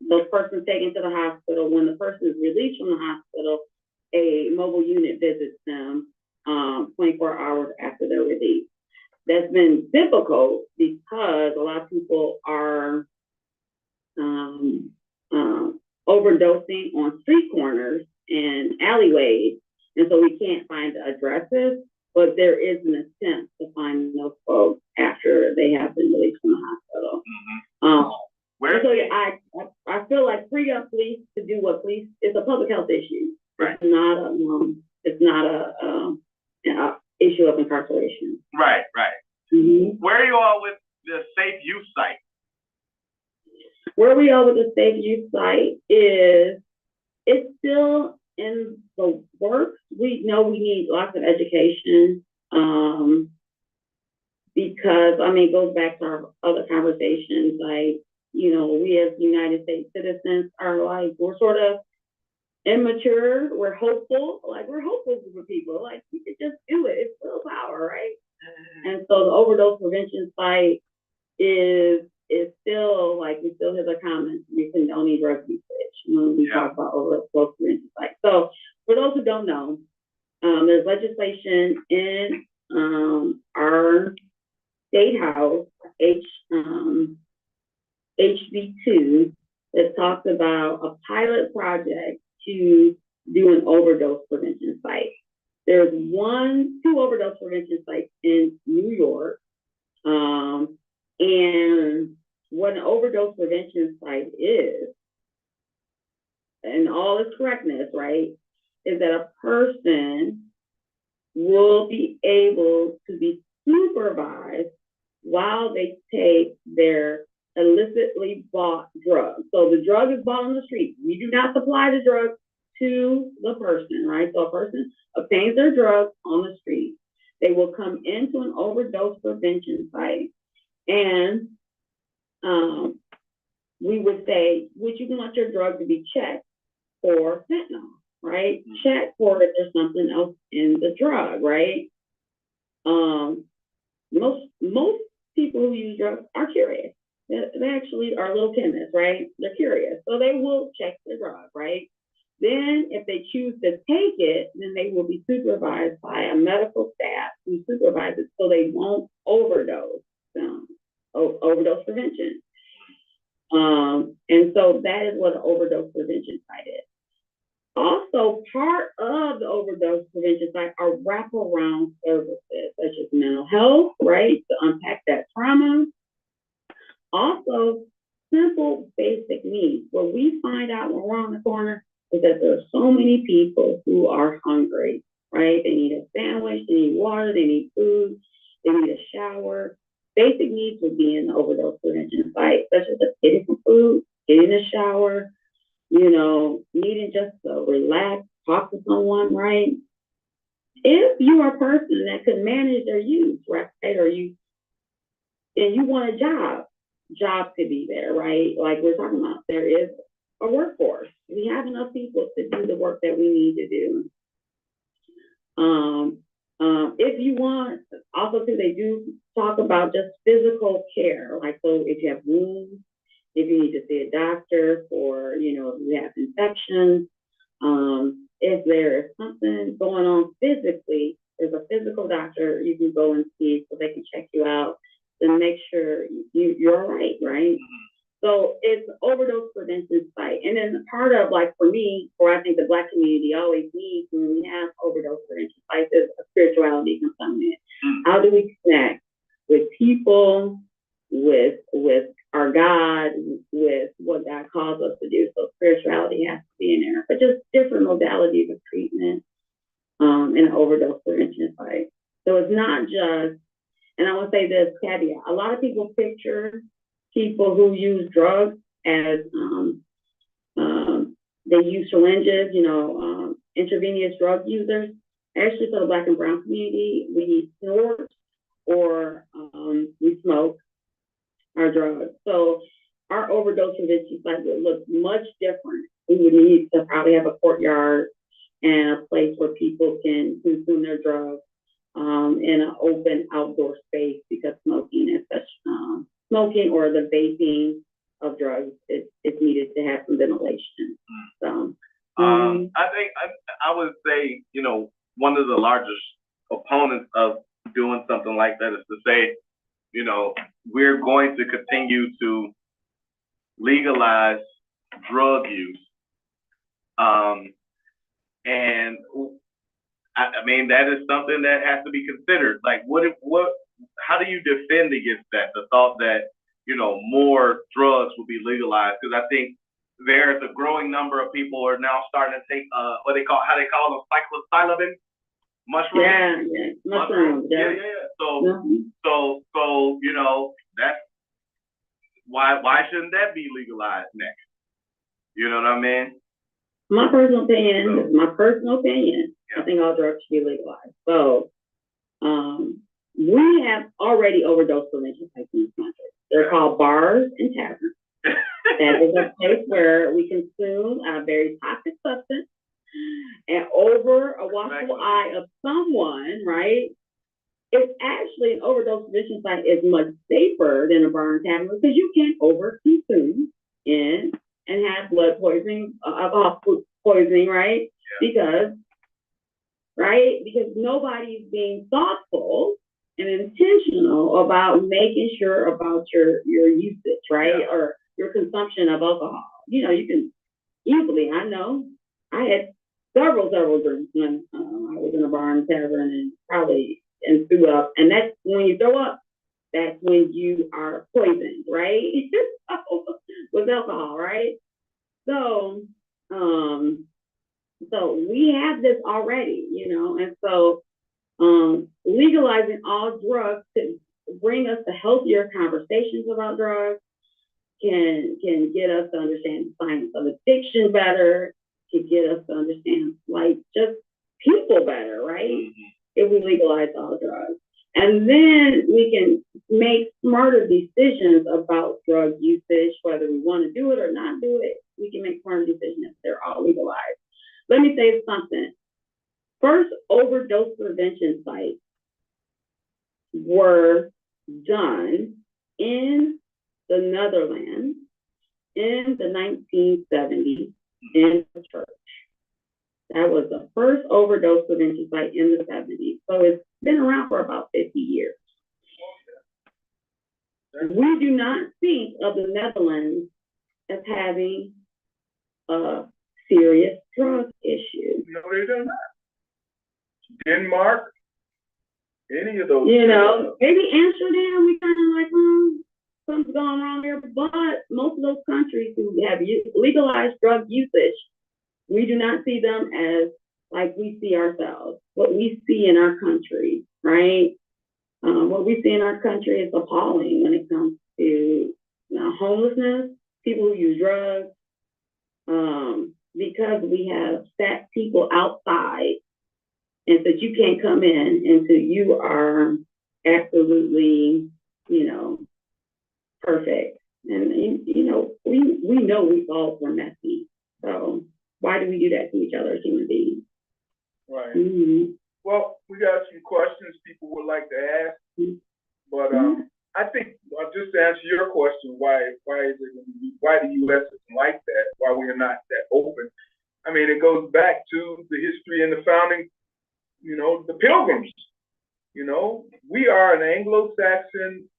the person's taken to the hospital. When the person is released from the hospital, a mobile unit visits them 24 hours after they're released. That's been difficult because a lot of people are overdosing on street corners and alleyways, and so we can't find the addresses, but there is an attempt to find those folks after they have been released from the hospital. Mm-hmm. So yeah, I feel like free up police to do what police, it's a public health issue. Right. It's not a issue of incarceration. Right. Mm-hmm. Where are you all with the safe youth site? Where we are with the safe youth site is it's still in the works. We know we need lots of education because it goes back to our other conversations. Like, we as United States citizens are like, we're sort of immature. We're hopeful. Like, we're hopeful for people. Like, we could just do it. It's willpower, right? And so the overdose prevention site is still, like, we still have the comments, we condone any drug usage when we talk about overdose prevention site. So for those who don't know, there's legislation in our state house, HB2, that talks about a pilot project to do an overdose prevention site. There's two overdose prevention sites in New York. And what an overdose prevention site is, and all its correctness, right, is that a person will be able to be supervised while they take their illicitly bought drug. So the drug is bought on the street. We do not supply the drug to the person, right? So a person obtains their drug on the street. They will come into an overdose prevention site, and we would say, would you want your drug to be checked for fentanyl, right? Check for if there's something else in the drug, right? Most people who use drugs are curious. They actually are little chemists, right? They're curious. So they will check the drug, right? Then if they choose to take it, then they will be supervised by a medical staff who supervises so they won't overdose. Overdose prevention. And so that is what an overdose prevention site is. Also, part of the overdose prevention site are wraparound services, such as mental health, right? To unpack that trauma. Also, simple basic needs. What we find out when we're on the corner is that there are so many people who are hungry, right? They need a sandwich, they need water, they need food, they need a shower. Basic needs would be in the overdose prevention site, such as getting some food, getting a shower, needing just to relax, talk to someone, right? If you are a person that could manage their use, right, and you want a job, jobs could be there, right? Like we're talking about, there is a workforce. We have enough people to do the work that we need to do. If you want, also too, they do talk about just physical care, like so if you have wounds, if you need to see a doctor for, if you have infections, if there is something going on physically, there's a physical doctor you can go and see so they can check you out to make sure you're all right, right? So it's overdose prevention site. And then part of, like, for me, or I think the Black community always needs when we have overdose prevention sites is a spirituality component. How do we connect with people, with our God, with what God calls us to do? So spirituality has to be in there, but just different modalities of treatment in overdose prevention site. So it's not just, and I want to say this caveat, a lot of people picture people who use drugs as they use syringes, intravenous drug users. Actually, for the Black and brown community, we snort or we smoke our drugs. So our overdose prevention site would look much different. We would need to probably have a courtyard and a place where people can consume their drugs in an open outdoor space, because smoking is such smoking or the vaping of drugs is needed to have some ventilation. So I think I would say, one of the largest opponents of doing something like that is to say, we're going to continue to legalize drug use. And I mean, that is something that has to be considered. Like, how do you defend against that? The thought that, more drugs will be legalized, because I think there's a growing number of people who are now starting to take how they call them, psilocybin mushrooms. Yeah, mushrooms. Yeah. So that's why shouldn't that be legalized next? You know what I mean? My personal opinion, I think all drugs should be legalized. So we have already overdose prevention sites in this country. They're called bars and taverns. That is a place where we consume a very toxic substance, and over a watchful eye of someone, right? It's actually, an overdose prevention site is much safer than a bar and tavern, because you can't over consume and have blood poisoning, alcohol poisoning, right? Yeah. Because nobody's being thoughtful and intentional about making sure about your usage, right? Yeah. Or your consumption of alcohol. You can easily, I know, I had several drinks when I was in a bar and tavern and threw up. And that's when you throw up, that's when you are poisoned, right? With alcohol, right? So we have this already, and so legalizing all drugs could bring us to healthier conversations about drugs, can get us to understand the science of addiction better, to get us to understand, like, just people better, right? Mm-hmm. If we legalize all drugs. And then we can make smarter decisions about drug usage, whether we want to do it or not do it. We can make smarter decisions if they're all legalized. Let me say something. First overdose prevention sites were done in the Netherlands in the 1970s in the church. That was the first overdose prevention site in the 70s. So it's been around for about 50 years. We do not think of the Netherlands as having a serious drug issue. No, they do not. Denmark, any of those. Maybe Amsterdam, we kind of like, something's going on there. But most of those countries who have legalized drug usage, we do not see them as like we see ourselves. What we see in our country, right? What we see in our country is appalling when it comes to homelessness, people who use drugs, because we have set people outside and said you can't come in until you are absolutely, perfect. And we know we all were messy. So why do we do that to each other as human beings? Right. Mm-hmm. Well, we got some questions people would like to ask, but I think just to answer your question, why the U.S. isn't like that? Why we are not that open? I mean, it goes back to the history and the founding, the Pilgrims. We are an Anglo-Saxon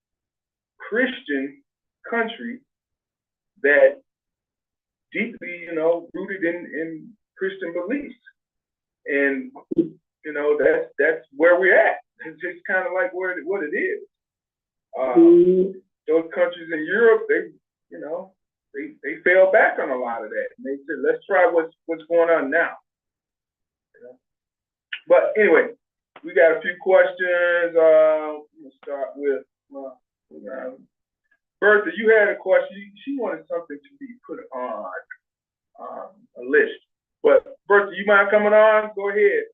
Christian country that deeply, rooted in Christian beliefs, and that's where we're at. It's just kind of like what it is. Those countries in Europe, they fell back on a lot of that, and they said, let's try what's going on now. But anyway, we got a few questions. We'll start with Bertha. You had a question. She wanted something to be put on a list. But Bertha, you mind coming on? Go ahead.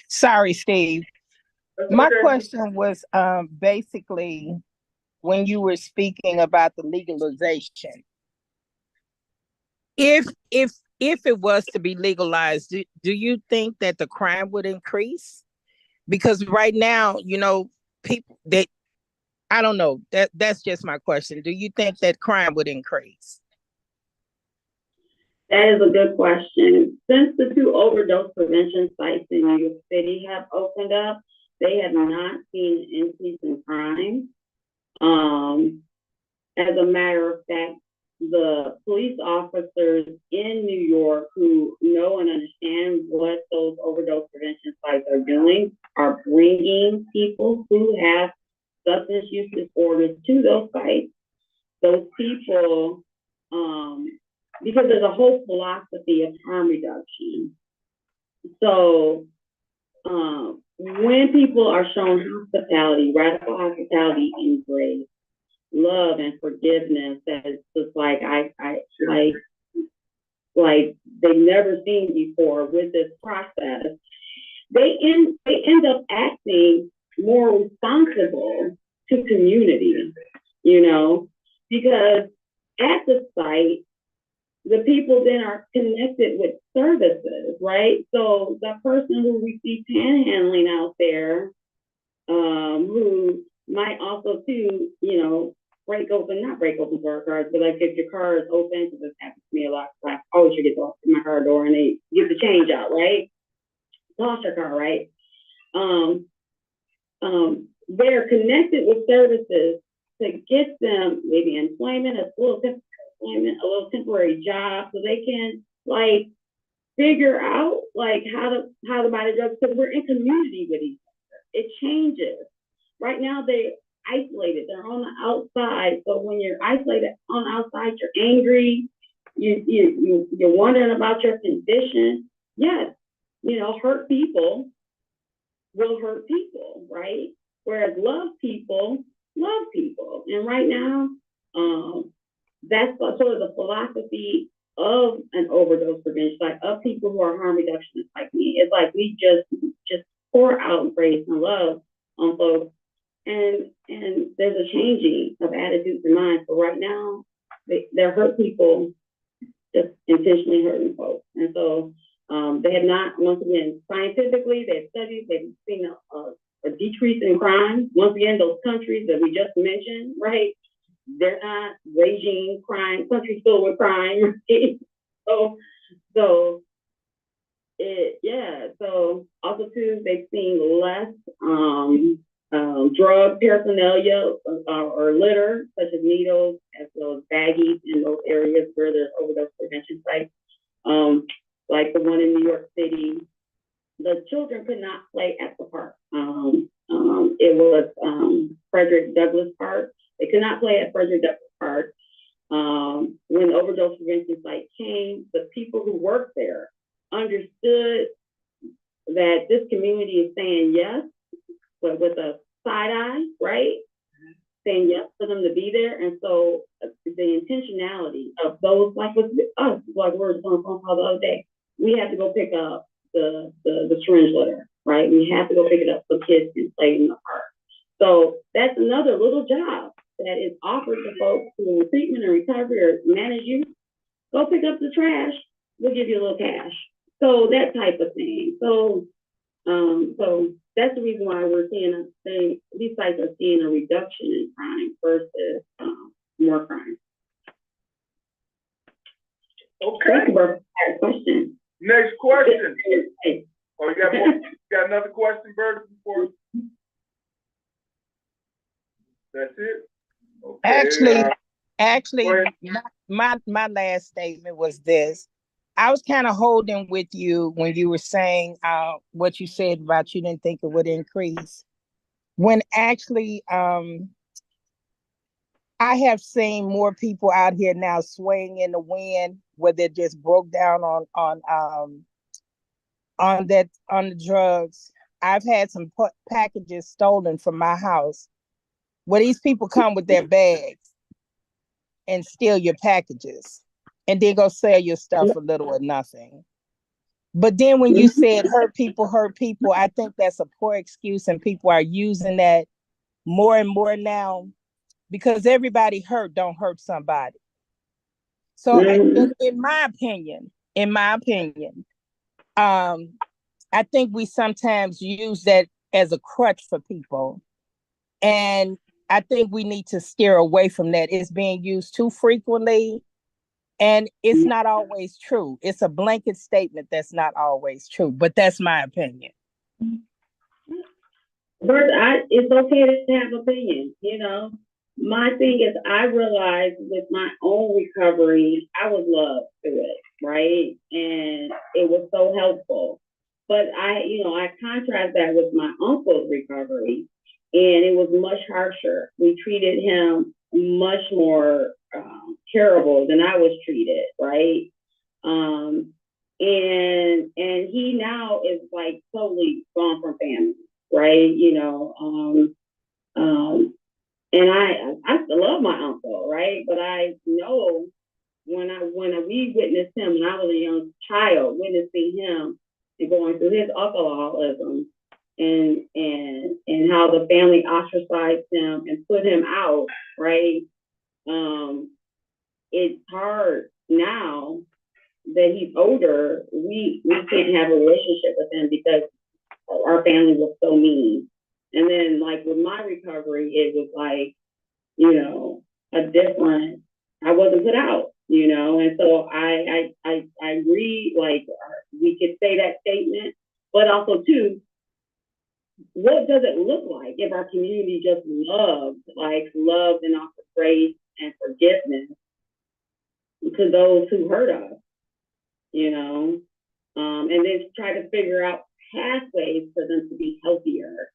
Sorry, Steve. That's My okay. question was basically when you were speaking about the legalization. If it was to be legalized, do you think that the crime would increase? Because right now, people that I don't know. That's just my question. Do you think that crime would increase? That is a good question. Since the 2 overdose prevention sites in New York City have opened up, they have not seen an increase in crime. As a matter of fact, the police officers in New York who know and understand what those overdose prevention sites are doing are bringing people who have substance use disorders to those sites. Those people, because there's a whole philosophy of harm reduction. So when people are shown hospitality, radical hospitality and grace, love and forgiveness, that's just like they've never seen before with this process, they end up acting more responsible to community, because at the site, the people then are connected with services, right? So the person who we see panhandling out there, who might also too, not break open car cars, but like if your car is open, because this happens to me a lot, I always forget to open my car door and they give the change out, right? Toss your car, right? They're connected with services to get them maybe employment, a little temporary job, so they can figure out how to buy the drugs, because we're in community with each other. It changes. Right now they're isolated. They're on the outside. So when you're isolated on the outside, you're angry. You're wondering about your condition. Yes, hurt people will hurt people, right? Whereas love people. And right now, that's sort of the philosophy of an overdose prevention, of people who are harm reductionists like me. It's like we just pour out grace and love on folks, and there's a changing of attitudes and minds. So right now, they're hurt people just intentionally hurting folks, and so they have not, once again, scientifically, they've studied, they've seen a decrease in crime. Once again, those countries that we just mentioned, right? They're not raging crime, countries filled with crime. Right? So also too, they've seen less drug paraphernalia or litter, such as needles, as well as baggies in those areas where there's overdose prevention sites, like the one in New York City. The children could not play at the park. It was Frederick Douglass Park. They could not play at Frederick Douglass Park. When the overdose prevention site came, the people who worked there understood that this community is saying yes, but with a side eye, right? Saying yes for them to be there. And so the intentionality of those, like with us, like we were on a phone call the other day, we had to go pick up the syringe litter, right? We have to go pick it up so kids can play in the park. So that's another little job that is offered to folks who are in treatment and recovery or manage youth. Go pick up the trash. We'll give you a little cash. So that type of thing. So that's the reason why we're seeing these sites are seeing a reduction in crime versus more crime. Okay. Thank you, Bert. Question. Next question. Hey. Oh, you got more? You got another question, Bert? Before that's it. Okay. Actually, go ahead. my last statement was this. I was kind of holding with you when you were saying what you said about you didn't think it would increase. When actually, I have seen more people out here now swaying in the wind, where they just broke down on the drugs. I've had some packages stolen from my house, where these people come with their bags and steal your packages, and then go sell your stuff for little or nothing. But then when you said hurt people, I think that's a poor excuse, and people are using that more and more now, because everybody hurt don't hurt somebody. So in my opinion, I think we sometimes use that as a crutch for people. And I think we need to steer away from that. It's being used too frequently, and it's not always true. It's a blanket statement that's not always true, but that's my opinion. First, it's okay to have opinions, you know. My thing is, I realized with my own recovery, I was loved through it, right? And it was so helpful. But I contrast that with my uncle's recovery, and it was much harsher. We treated him much more terrible than I was treated, right? And he now is like totally gone from family, right? And I still love my uncle, right? But I know when we witnessed him, when I was a young child, witnessing him and going through his alcoholism, and how the family ostracized him and put him out, right? It's hard now that he's older. We can't have a relationship with him because our family was so mean. And then, like with my recovery, it was like, I wasn't put out, and so I agree, like, we could say that statement, but also too, what does it look like if our community just loved and offered grace and forgiveness to those who hurt us, and then try to figure out pathways for them to be healthier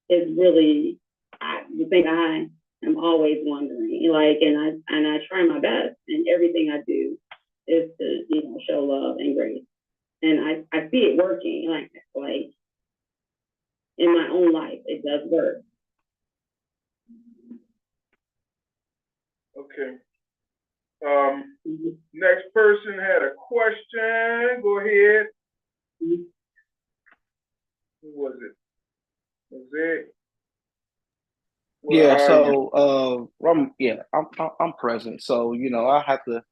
is really the thing I am always wondering. Like, and I try my best, and everything I do is to show love and grace, and I see it working. Like in my own life, it does work. Okay. Next person had a question. Go ahead. Who was it? Jose? Yeah, so I'm present. So, I have to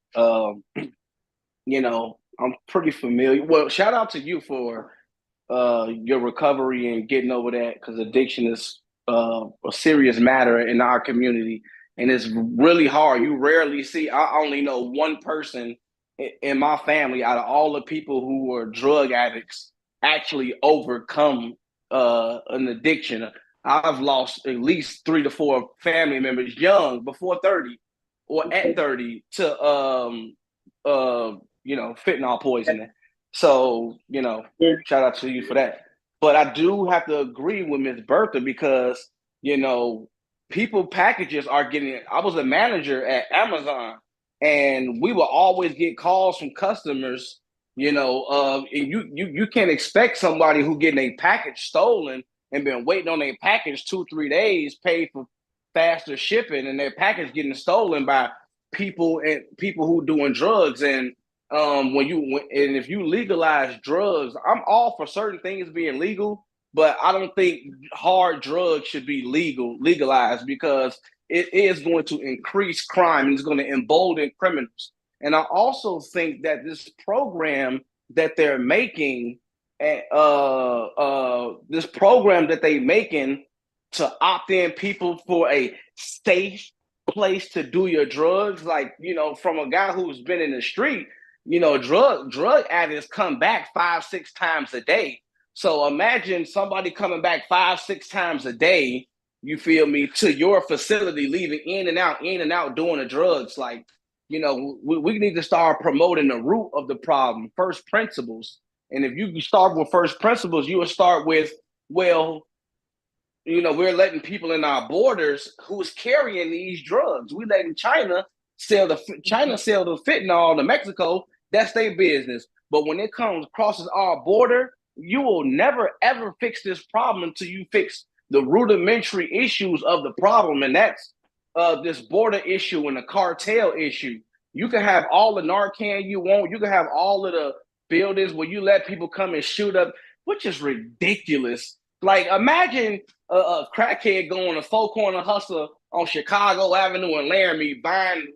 I'm pretty familiar. Well, shout out to you for your recovery and getting over that, because addiction is a serious matter in our community, and it's really hard. You rarely see. I only know one person in my family out of all the people who were drug addicts actually overcome an addiction. I've lost at least 3 to 4 family members young, before 30 or at 30, to fentanyl poisoning. So, shout out to you for that. But I do have to agree with Ms. Bertha because, you know, people packages are getting, I was a manager at Amazon and we will always get calls from customers, you know, and you can't expect somebody who getting a package stolen and been waiting on a package 2-3 days, paid for faster shipping, and their package getting stolen by people who doing drugs. And and if you legalize drugs, I'm all for certain things being legal, but I don't think hard drugs should be legalized because it is going to increase crime and it's going to embolden criminals. And I also think that this program that they're making, this program that they're making to opt in people for a safe place to do your drugs, like, you know, from a guy who's been in the street, you know, drug addicts come back 5-6 times a day. So imagine somebody coming back 5-6 times a day, you feel me, to your facility, leaving in and out, doing the drugs. Like, you know, we need to start promoting the root of the problem, first principles. And if you start with first principles, you will start with, well, you know, we're letting people in our borders who's carrying these drugs. We letting China sell the fentanyl to Mexico. That's their business. But when it crosses our border, you will never ever fix this problem until you fix the rudimentary issues of the problem, and that's this border issue and the cartel issue. You can have all the Narcan you want. You can have all of the buildings where you let people come and shoot up, which is ridiculous. Like, imagine a crackhead going to Four Corner Hustler on Chicago Avenue in Laramie buying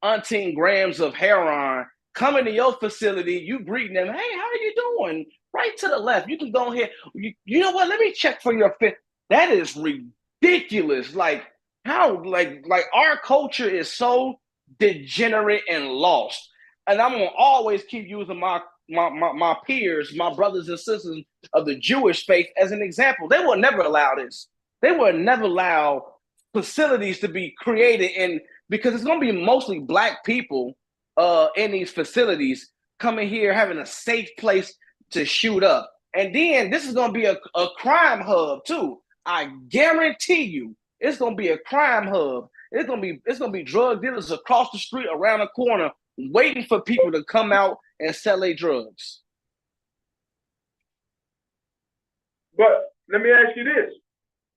umpteen grams of heroin, coming to your facility, you greeting them, hey, how are you doing? Right to the left. You can go ahead. You know what? Let me check for your fit. That is ridiculous. Like, how, like our culture is so degenerate and lost. And I'm gonna always keep using my peers, my brothers and sisters of the Jewish faith as an example. They will never allow this. They will never allow facilities to be created, and because it's going to be mostly Black people in these facilities coming here having a safe place to shoot up. And then this is going to be a crime hub too. I guarantee you it's going to be a crime hub. It's going to be drug dealers across the street, around the corner, waiting for people to come out and sell their drugs. But let me ask you this.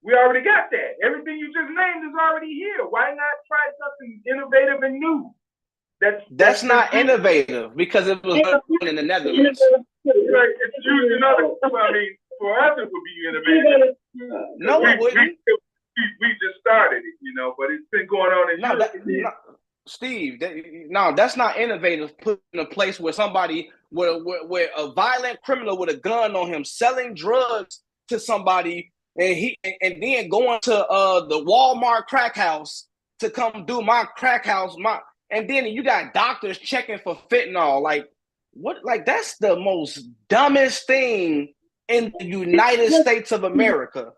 We already got that. Everything you just named is already here. Why not try something innovative and new? That's not innovative because it was done in the Netherlands. It's used in other, I mean, for us it would be innovative. No, it wouldn't. We just started it, you know, but it's been going on in Europe. Steve, that's not innovative. Put in a place where somebody, where a violent criminal with a gun on him selling drugs to somebody, and then going to the Walmart crack house to come do my crack house, and then you got doctors checking for fentanyl. Like, what? Like, that's the most dumbest thing in the United States of America.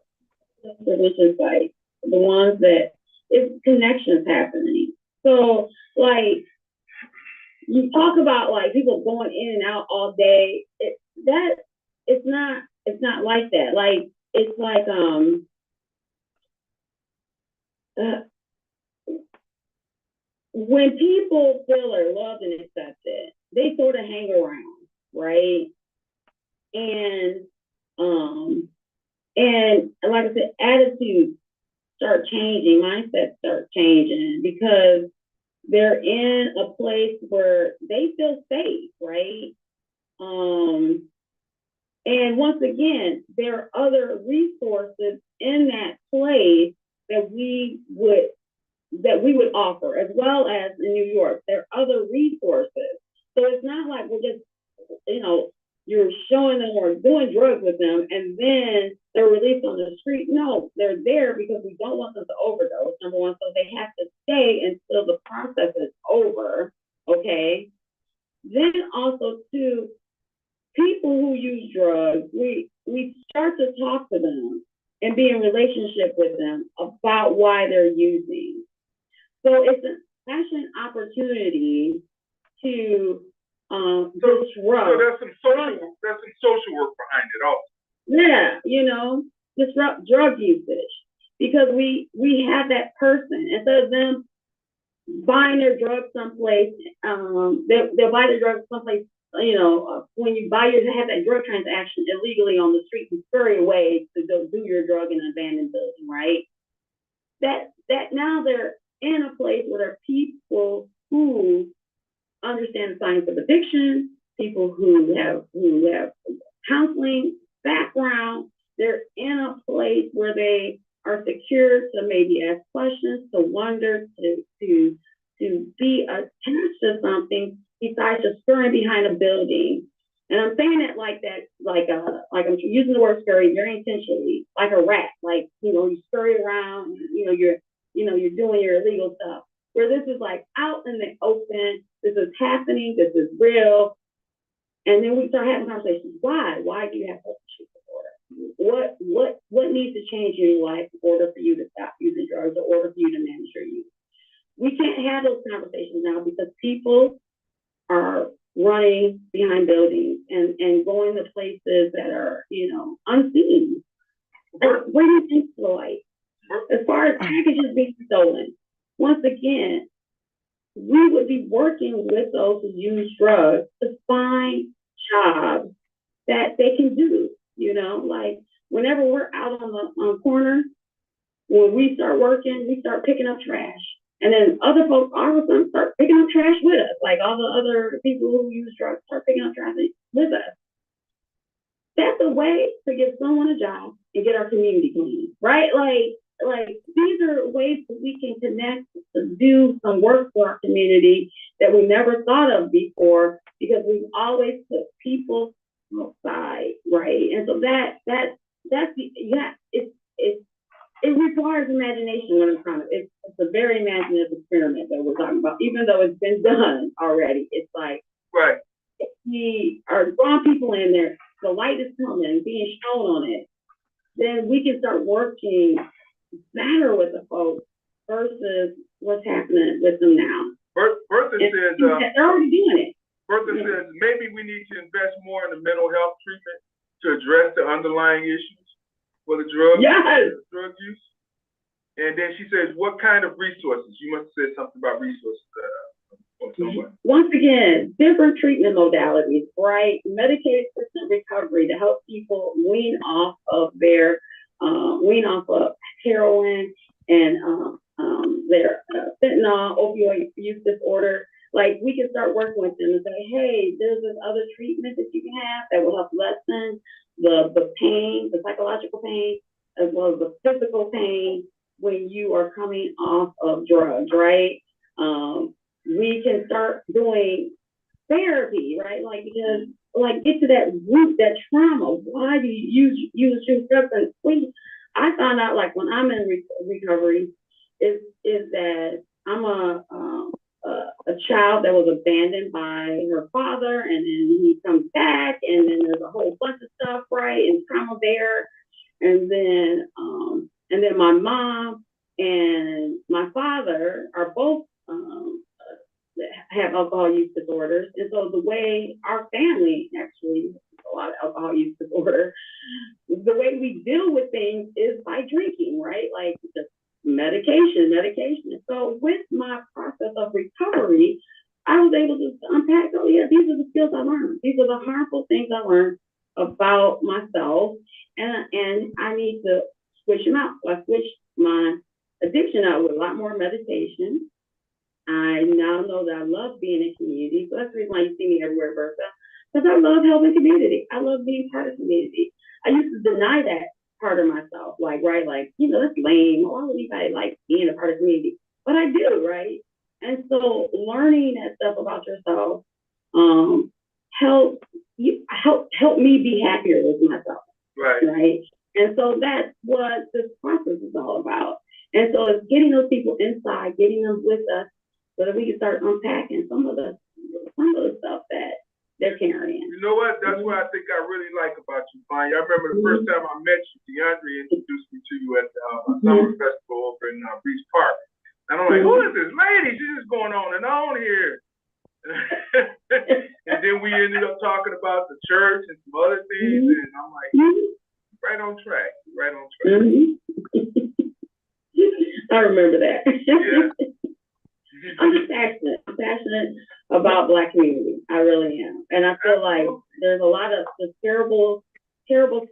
The ones that it's connections happening. So, like, you talk about like people going in and out all day. It's not like that. Like, it's like when people feel are loved and accepted, they sort of hang around, right? And like I said, attitudes start changing, mindsets start changing because they're in a place where they feel safe, right? And once again, there are other resources in that place that we would offer, as well as in New York. There are other resources. So it's not like we're just, you're showing them or doing drugs with them and then they're released on the street. No, they're there because we don't want them to overdose, number one. So they have to stay until the process is over, okay? Then also, too, people who use drugs, we start to talk to them and be in relationship with them about why they're using. So it's an opportunity to So disrupt. there's some social work behind it also. Yeah, disrupt drug usage, because we have that person, instead of them buying their drugs someplace, they'll buy their drugs someplace, when you have that drug transaction illegally on the street, you scurry away to go do your drug in an abandoned building, right? That now they're in a place where there are people who understand the science of addiction, people who have counseling background. They're in a place where they are secure to maybe ask questions, to wonder, to be attached to something besides just scurrying behind a building. And I'm saying it like that, like I'm using the word scurry very intentionally, like a rat, like, you scurry around, you're doing your illegal stuff. Where this is like out in the open, this is happening, this is real. And then we start having conversations. Why? Why do you have substance use disorder? What needs to change in your life in order for you to stop using drugs, or order for you to manage your use? We can't have those conversations now because people are running behind buildings and going to places that are, unseen. Where do you think, Floyd? As far as packages being stolen, once again, we would be working with those who use drugs to find jobs that they can do. Like whenever we're out on the corner, when we start working, we start picking up trash. And then other folks all of a sudden start picking up trash with us. Like all the other people who use drugs start picking up trash with us. That's a way to give someone a job and get our community clean, right? Like these are ways that we can connect to do some work for our community that we never thought of before, because we've always put people outside, right? And so it requires imagination when it's a very imaginative experiment that we're talking about, even though it's been done already. It's like, right, if we are drawing people in there, the light is coming, being shown on it, then we can start working better with the folks versus what's happening with them now. Bertha says, they're already doing it. Bertha says maybe we need to invest more in the mental health treatment to address the underlying issues for the drug use. And then she says, what kind of resources? You must have said something about resources. Once again, different treatment modalities, right? Medicated assisted recovery to help people wean off of heroin and their fentanyl, opioid use disorder. Like, we can start working with them and say, hey, there's this other treatment that you can have that will help lessen the pain, the psychological pain, as well as the physical pain when you are coming off of drugs, right? We can start doing therapy, right? Like, because, like, get to that root, that trauma. Why do you use drugs? And I found out, like, when I'm in recovery, is that I'm a child that was abandoned by her father, and then he comes back, and then there's a whole bunch of stuff, right? And trauma there, and then my mom and my father are both have alcohol use disorders, and so the way our family actually has a lot of alcohol use disorder, the way we deal with things is by drinking, right? Like just medication. So with my process of recovery, I was able to unpack, oh yeah, these are the skills I learned. These are the harmful things I learned about myself, and I need to switch them out. So I switched my addiction out with a lot more meditation. I now know that I love being in community. So that's the reason why you see me everywhere, Bertha, because I love helping community. I love being part of community. I used to deny that part of myself, like, right, like, that's lame. Why would anybody like being a part of community? But I do, right? And so learning that stuff about yourself help me be happier with myself, right? And so that's what this process is all about. And so it's getting those people inside, getting them with us, so that we can start unpacking some of the stuff that they're carrying. You know what? That's what I think I really like about you, Fanya. I remember the first time I met you, DeAndre introduced me to you at a summer festival over in Beach Park. And I'm like, who is this lady? She's just going on and on here. And then we ended up talking about the church and some other things, and I'm like, right on track, right on track. I remember that. Yeah. I'm passionate about Black community. I really am. And I feel like there's a lot of the terrible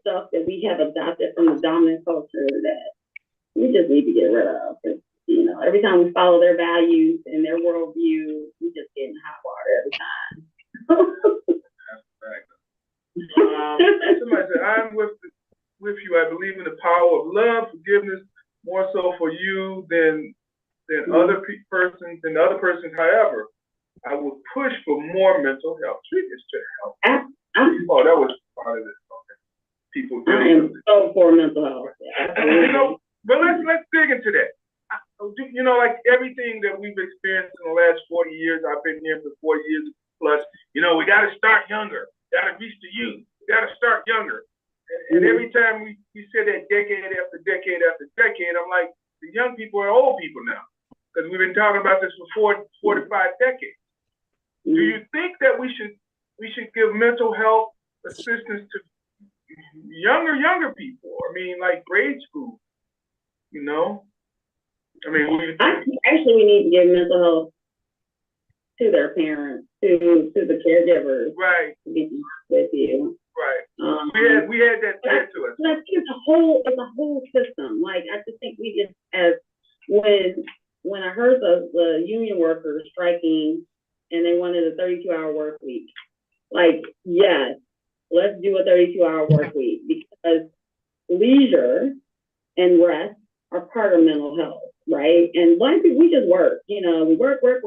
stuff that we have adopted from the dominant culture that we just need to get rid of. You know, every time we follow their values and their worldview, we just get in hot water every time. Somebody said, I'm with you. I believe in the power of love, forgiveness, more so for you than other persons. However, I will push for more mental health treatments to help. Oh, that was part of it. Okay. People. I am so for mental health. You know, but let's dig into that. You know, like everything that we've experienced in the last 40 years, I've been here for 40 years plus. You know, we got to start younger. Got to reach the youth. Got to start younger. And every time we say that decade after decade after decade, I'm like, the young people are old people now, because we've been talking about this for 4 to 5 decades. Do you think that we should give mental health assistance to younger people? I mean, like grade school. You know, I mean, actually, we need to give mental health to their parents, to the caregivers. Right. To be with you. Right. We had that said to us. But I think it's a whole system. Like, I just think we just, as when I heard the union workers striking and they wanted a 32-hour work week, like, yes, let's do a 32-hour work week, because leisure and rest are part of mental health, right? And Black people, we just work, you know, we work, and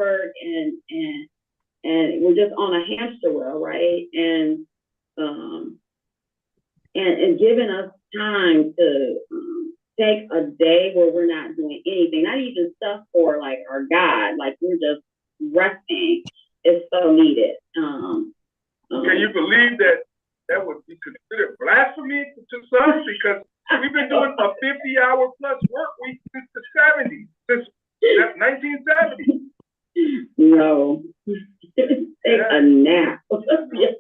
we're just on a hamster wheel, right? And giving us time to take a day where we're not doing anything, not even stuff for like our God, like we're just resting, is so needed. Can you believe that would be considered blasphemy to some? Because we've been doing a 50-hour plus work week since the 70s, since 1970. No, take a nap. Yes.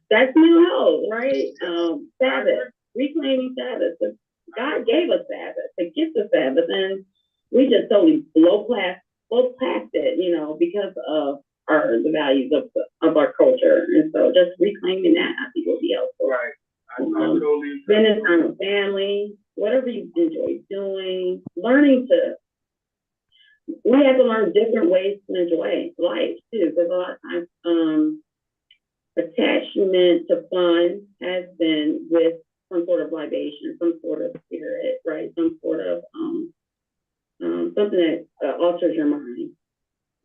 That's mental health, right? Sabbath, reclaiming Sabbath. God gave us Sabbath, the gift of Sabbath, and we just totally blow past it, you know, because of the values of our culture. And so just reclaiming that, I think, will be helpful. Right. I totally agree. Spending time with family, whatever you enjoy doing, we have to learn different ways to enjoy life too, because a lot of times attachment to fun has been with some sort of libation, some sort of spirit, right? Some sort of something that alters your mind.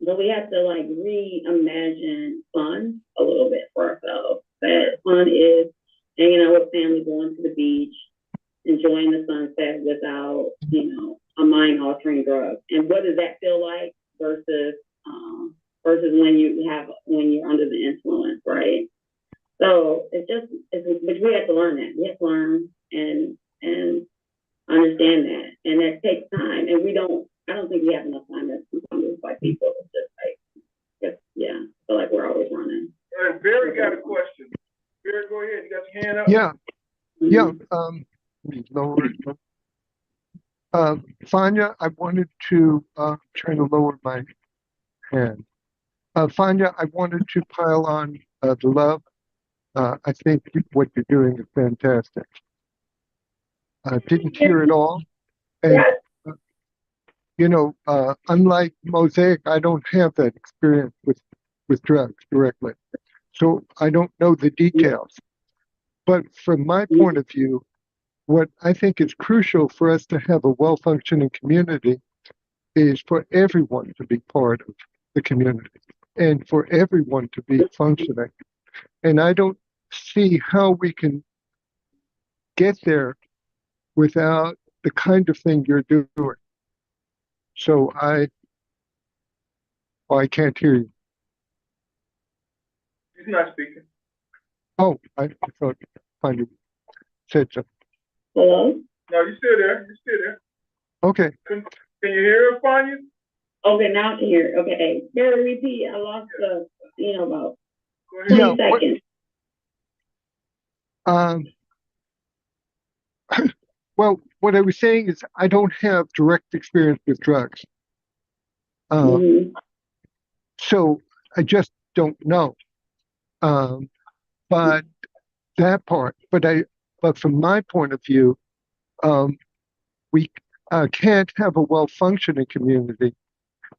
But we have to like reimagine fun a little bit for ourselves. That fun is hanging out with family, going to the beach, enjoying the sunset without, you know, a mind-altering drug. And what does that feel like versus when you're under the influence, right? So but we have to learn that. We have to learn and understand that, and that takes time. And I don't think we have enough time as sometimes like people. It's just like, I feel like we're always running. Barry got a question. Barry, go ahead. You got your hand up? Yeah. Lower it. Fania, I wanted to try to lower my hand. Fania, I wanted to pile on the love. I think what you're doing is fantastic. Didn't hear it all. And, unlike Mosaic, I don't have that experience with drugs directly. So I don't know the details. But from my point of view, what I think is crucial for us to have a well-functioning community is for everyone to be part of the community and for everyone to be functioning. And I don't see how we can get there without the kind of thing you're doing. So I can't hear you. He's not speaking. Oh, I thought Fania said something. Hello? No, you're still there. You're still there. Okay. Can you hear him, Fania? Okay, now I can hear. Okay, better repeat. I lost about. Go Go ahead. Yeah, 20 seconds. um, well, what I was saying is I don't have direct experience with drugs. Mhm. So I just don't know. But that part, but from my point of view, um, we can't have a well-functioning community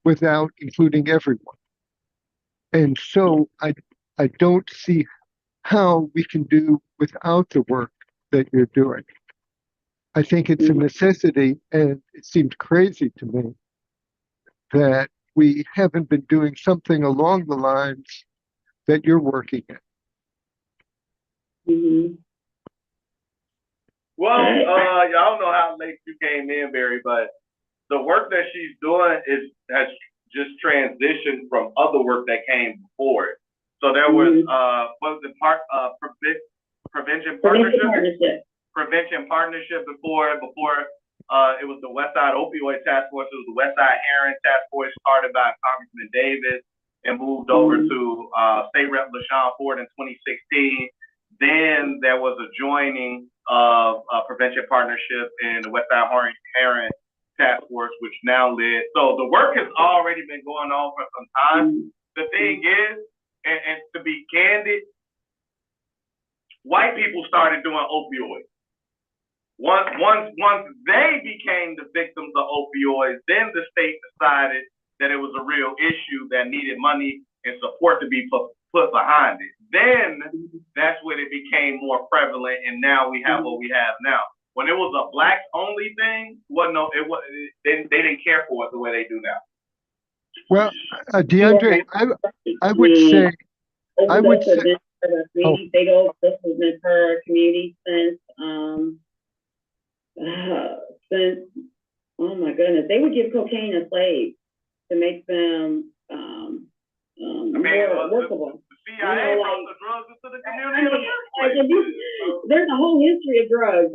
without including everyone. And so I don't see how we can do without the work that you're doing. I think it's a necessity, and it seems crazy to me that we haven't been doing something along the lines that you're working in. Mhm. Well, I don't know how late you came in, Barry, but the work that she's doing has just transitioned from other work that came before it. So there was what was the prevention partnership before it was the West Side Opioid Task Force. It was the West Side Heroin Task Force started by Congressman Davis and moved over to State Rep LaShawn Ford in 2016. Then there was a joining of Prevention Partnership and the West Side Heroin Task Force, which now led. So the work has already been going on for some time. The thing is, and to be candid, white people started doing opioids. Once they became the victims of opioids, then the state decided that it was a real issue that needed money and support to be put behind it. Then that's when it became more prevalent, and now we have what we have now. When it was a blacks only thing, they didn't care for it the way they do now. Well, DeAndre, I would say, they go to her community since oh my goodness, they would give cocaine to slaves to make them more workable. The CIA brought the drugs into the community. There's a whole history of drugs.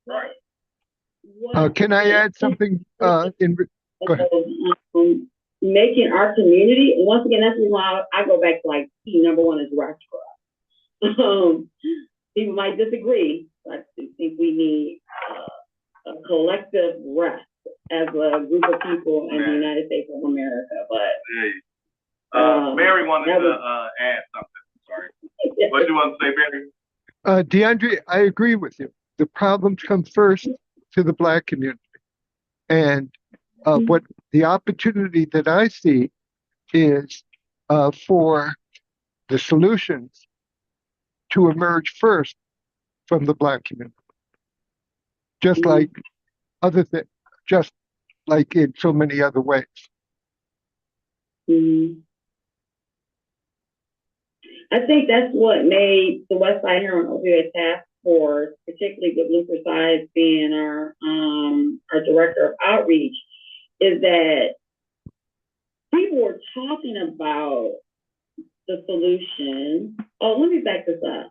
Right. Can I add something? Go ahead. Making our community, once again, that's why I go back to like key number one is rest for us. People might disagree, but I think we need a collective rest as a group of people in the United States of America. But Mary wanted to add something. Sorry. What you want to say, Mary? DeAndre, I agree with you. The problems come first to the Black community. And what the opportunity that I see is for the solutions to emerge first from the Black community. Just like other things, just like in so many other ways. I think that's what made the West Side Heroin Opioid Task Force, particularly with Luther Sides being our director of outreach, is that people were talking about the solution. Oh, let me back this up.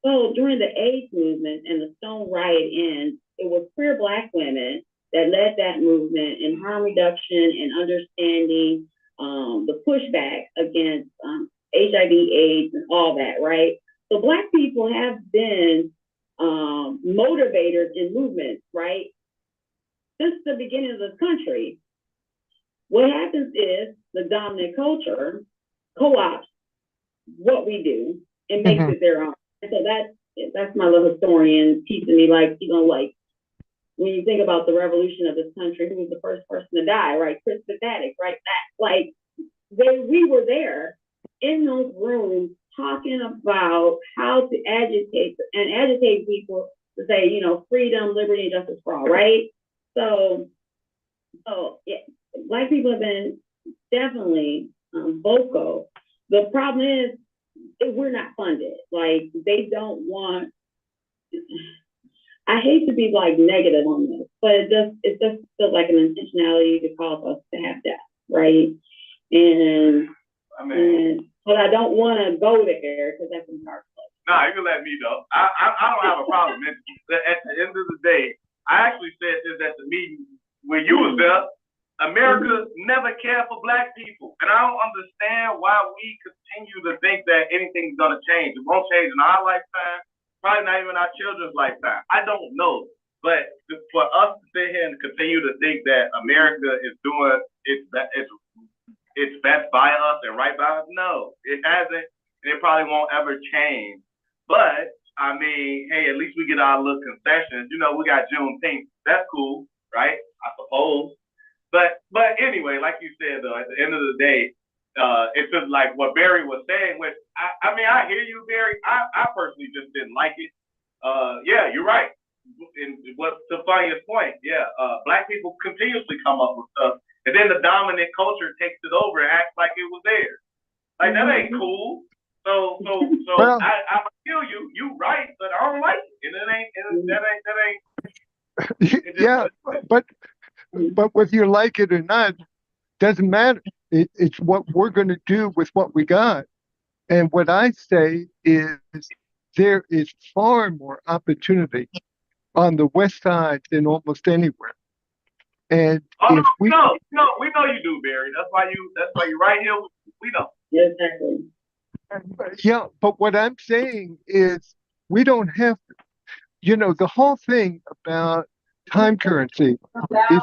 So during the AIDS movement and the Stone Riot ends, it was queer Black women that led that movement in harm reduction and understanding the pushback against HIV/AIDS and all that, right? So Black people have been motivators in movements, right? Since the beginning of this country. What happens is the dominant culture co-ops what we do and makes it their own. And so that's my little historian teaching me, like, like when you think about the revolution of this country, who was the first person to die, right? Chris Pathetic, right? We were there in those rooms talking about how to agitate people to say, freedom, liberty, and justice for all, right? So yeah, Black people have been definitely vocal. The problem is we're not funded. Like, they don't want. I hate to be like negative on this, but it just feels like an intentionality to cause us to have death, right? But I don't want to go there because that's a dark place. Nah, you can let me know. I don't have a problem. At the end of the day, I actually said this at the meeting when you was there. America never cared for black people. And I don't understand why we continue to think that anything's gonna change. It won't change in our lifetime, probably not even our children's lifetime. I don't know. But for us to sit here and continue to think that America is doing it's best by us and right by us, no, it hasn't, and it probably won't ever change. But I mean, hey, at least we get our little concessions. You know, we got Juneteenth. That's cool, right? I suppose. But anyway, like you said, though, at the end of the day, it's just like what Barry was saying. Which I mean, I hear you, Barry. I personally just didn't like it. Yeah, you're right. And what's the funniest point? Yeah, black people continuously come up with stuff, and then the dominant culture takes it over and acts like it was theirs. Like that ain't cool. So Well, I feel you. You right, but I don't like it, and that ain't. yeah, but whether you like it or not, doesn't matter. It's what we're going to do with what we got. And what I say is there is far more opportunity on the West Side than almost anywhere. And if we, no, we know you do, Barry. That's why you right here. We know. Exactly. yeah, but what I'm saying is we don't have, the whole thing about time currency is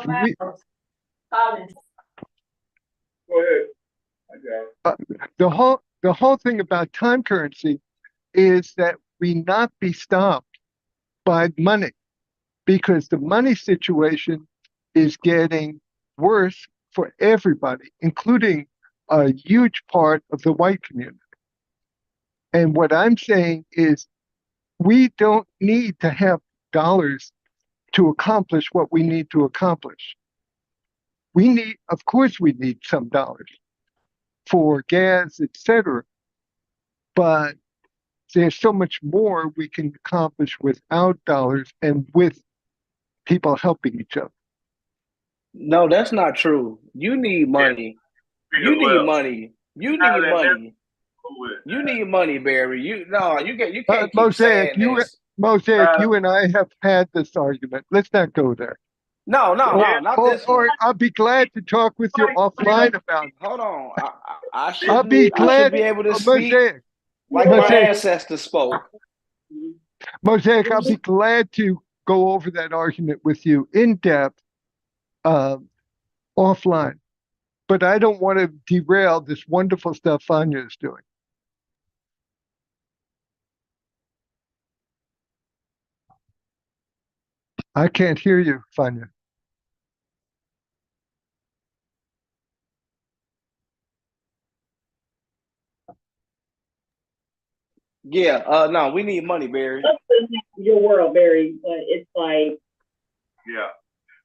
Go ahead. I got it. the whole thing about time currency is that we not be stopped by money, because the money situation is getting worse for everybody, including a huge part of the white community. And what I'm saying is we don't need to have dollars to accomplish what we need to accomplish. Of course, we need some dollars for gas, etc. But there's so much more we can accomplish without dollars and with people helping each other. No, that's not true. You need money. You need money. You need money. You need money, Barry. You can't keep Mosaic, saying this. you and I have had this argument. Let's not go there. No, not this one. Or I'll be glad to talk with you offline about it. Hold on. I should I'll be glad. be able to speak Mosaic, like my ancestors spoke. Mosaic, I'll be glad to go over that argument with you in depth offline. But I don't want to derail this wonderful stuff Fania is doing. I can't hear you, Fania. Yeah, no, we need money, Barry. That's your world, Barry, but it's like Yeah.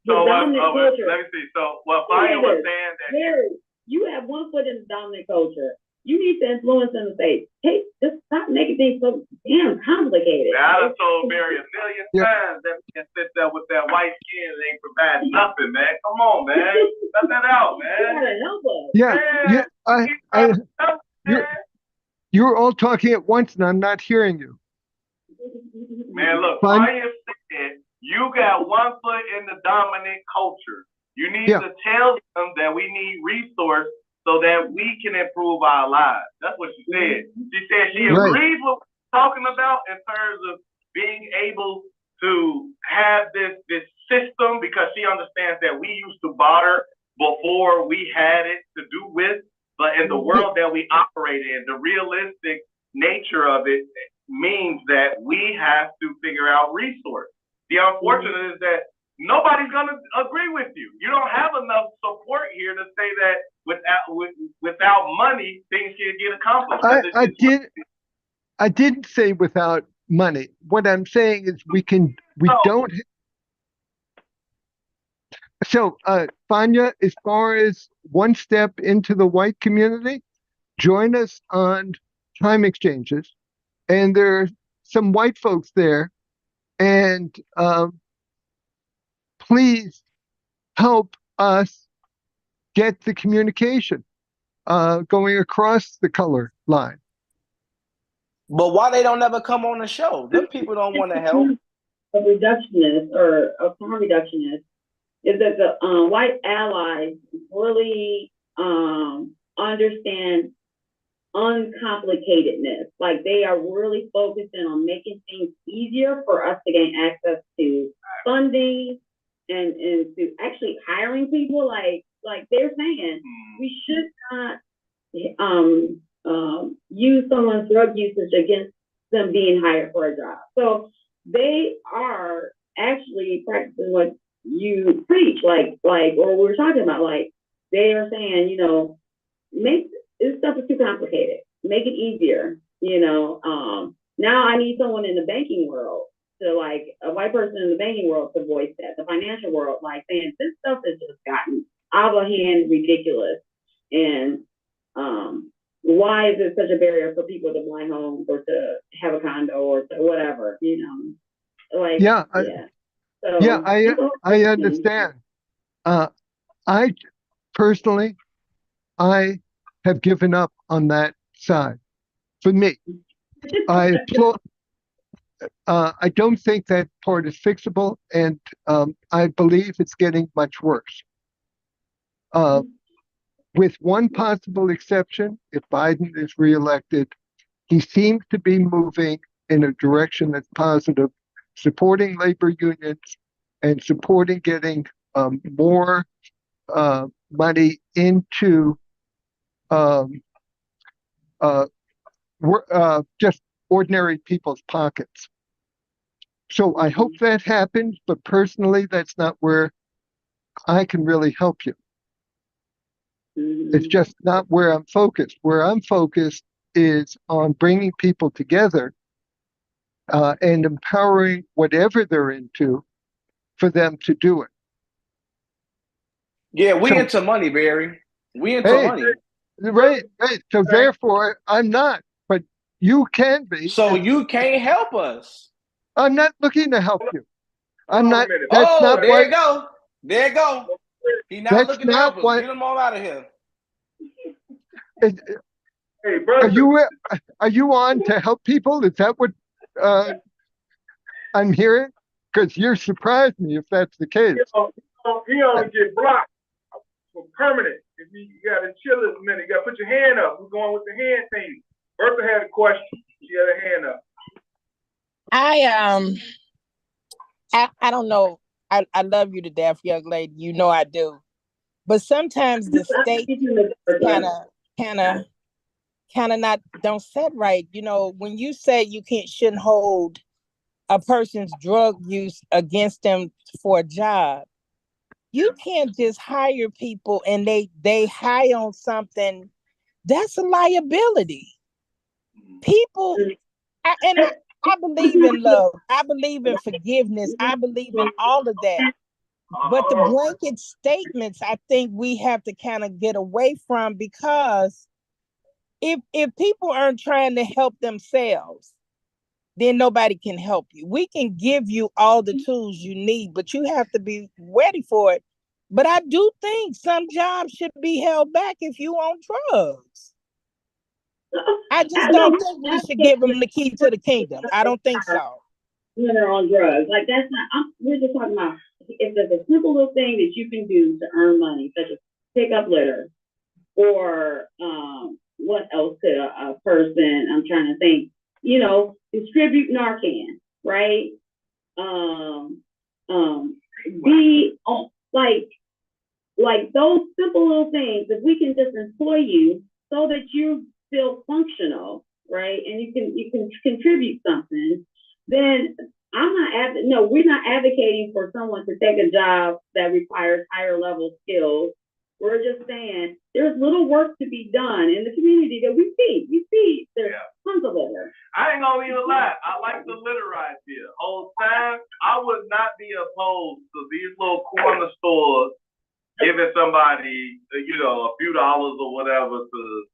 the So dominant culture. let me see. So what Fania was saying that Barry, you have one foot in the dominant culture. You need to influence in the state. Hey, just stop making things so damn complicated. I done told Barry a million times that we can sit there with that white skin and ain't provide nothing, man. Come on, man. Cut that out, You man. gotta help us. Yeah, you're all talking at once and I'm not hearing you. Man, look, Fine. Fania said you got one foot in the dominant culture. You need Yeah. to tell them that we need resource so that we can improve our lives. That's what she said. She said she Right. agrees with what we're talking about in terms of being able to have this system, because she understands that we used to barter before we had it to do with. But in the world that we operate in, the realistic nature of it means that we have to figure out resource. The unfortunate is that nobody's going to agree with you. You don't have enough support here to say that without money, things can get accomplished. I didn't say without money. What I'm saying is we don't. So, Fania, as far as one step into the white community, join us on time exchanges. And there are some white folks there. And please help us get the communication going across the color line. But why they don't ever come on the show? Them people don't want to help. A reductionist or a farm reductionist is that the white allies really understand uncomplicatedness. Like they are really focusing on making things easier for us to gain access to funding and to actually hiring people. Like they're saying, we should not use someone's drug usage against them being hired for a job. So they are actually practicing what you preach, or we were talking about, like they are saying, make this stuff is too complicated. Make it easier. Now I need someone in the banking world to, like, a white person in the banking world to voice that. The financial world, like, saying this stuff has just gotten out of hand, ridiculous, and why is it such a barrier for people to buy homes or to have a condo or to whatever, like Yeah, So yeah, I understand. I personally, I have given up on that side. For me, I don't think that part is fixable, and I believe it's getting much worse. With one possible exception, if Biden is reelected, he seems to be moving in a direction that's positive, supporting labor unions and supporting getting more money into just ordinary people's pockets. So I hope that happens, but personally, that's not where I can really help you. It's just not where I'm focused. Where I'm focused is on bringing people together and empowering whatever they're into for them to do it. Yeah, we into money, Barry. We into money. Right. So therefore, I'm not, but you can be. So you can't help us. I'm not looking to help you. I'm not. There you go. There you go. He's not looking to help us. Get him all out of here. Hey, brother. Are you on to help people? Is that what I'm hearing? Because you're surprised me if that's the case. He only get blocked for permanent. If you got to chill a minute, you got to put your hand up. We're going with the hand thing. Bertha had a question. She had her hand up. I don't know. I love you to death, young lady. You know I do. But sometimes the state kind of not don't set right. When you say you shouldn't hold a person's drug use against them for a job, you can't just hire people and they hire on something. That's a liability. People, I believe in love. I believe in forgiveness. I believe in all of that. But the blanket statements, I think we have to kind of get away from, because if people aren't trying to help themselves, then nobody can help you. We can give you all the tools you need, but you have to be ready for it. But I do think some jobs should be held back if you on drugs. I just don't think we should give them the key to the kingdom. I don't think so. When they're on drugs, like that's not. We're just talking about if there's a simple little thing that you can do to earn money, such as pick up litter, or what else could a person? I'm trying to think. Distribute Narcan, right? Be like those simple little things. If we can just employ you so that you feel functional, right, and you can contribute something, then we're not advocating for someone to take a job that requires higher level skills. We're just saying there's little work to be done in the community that we see. We see there's tons of litter. I ain't gonna even lie. I like the litter idea. Old time, I would not be opposed to these little corner stores giving somebody, a few dollars or whatever to,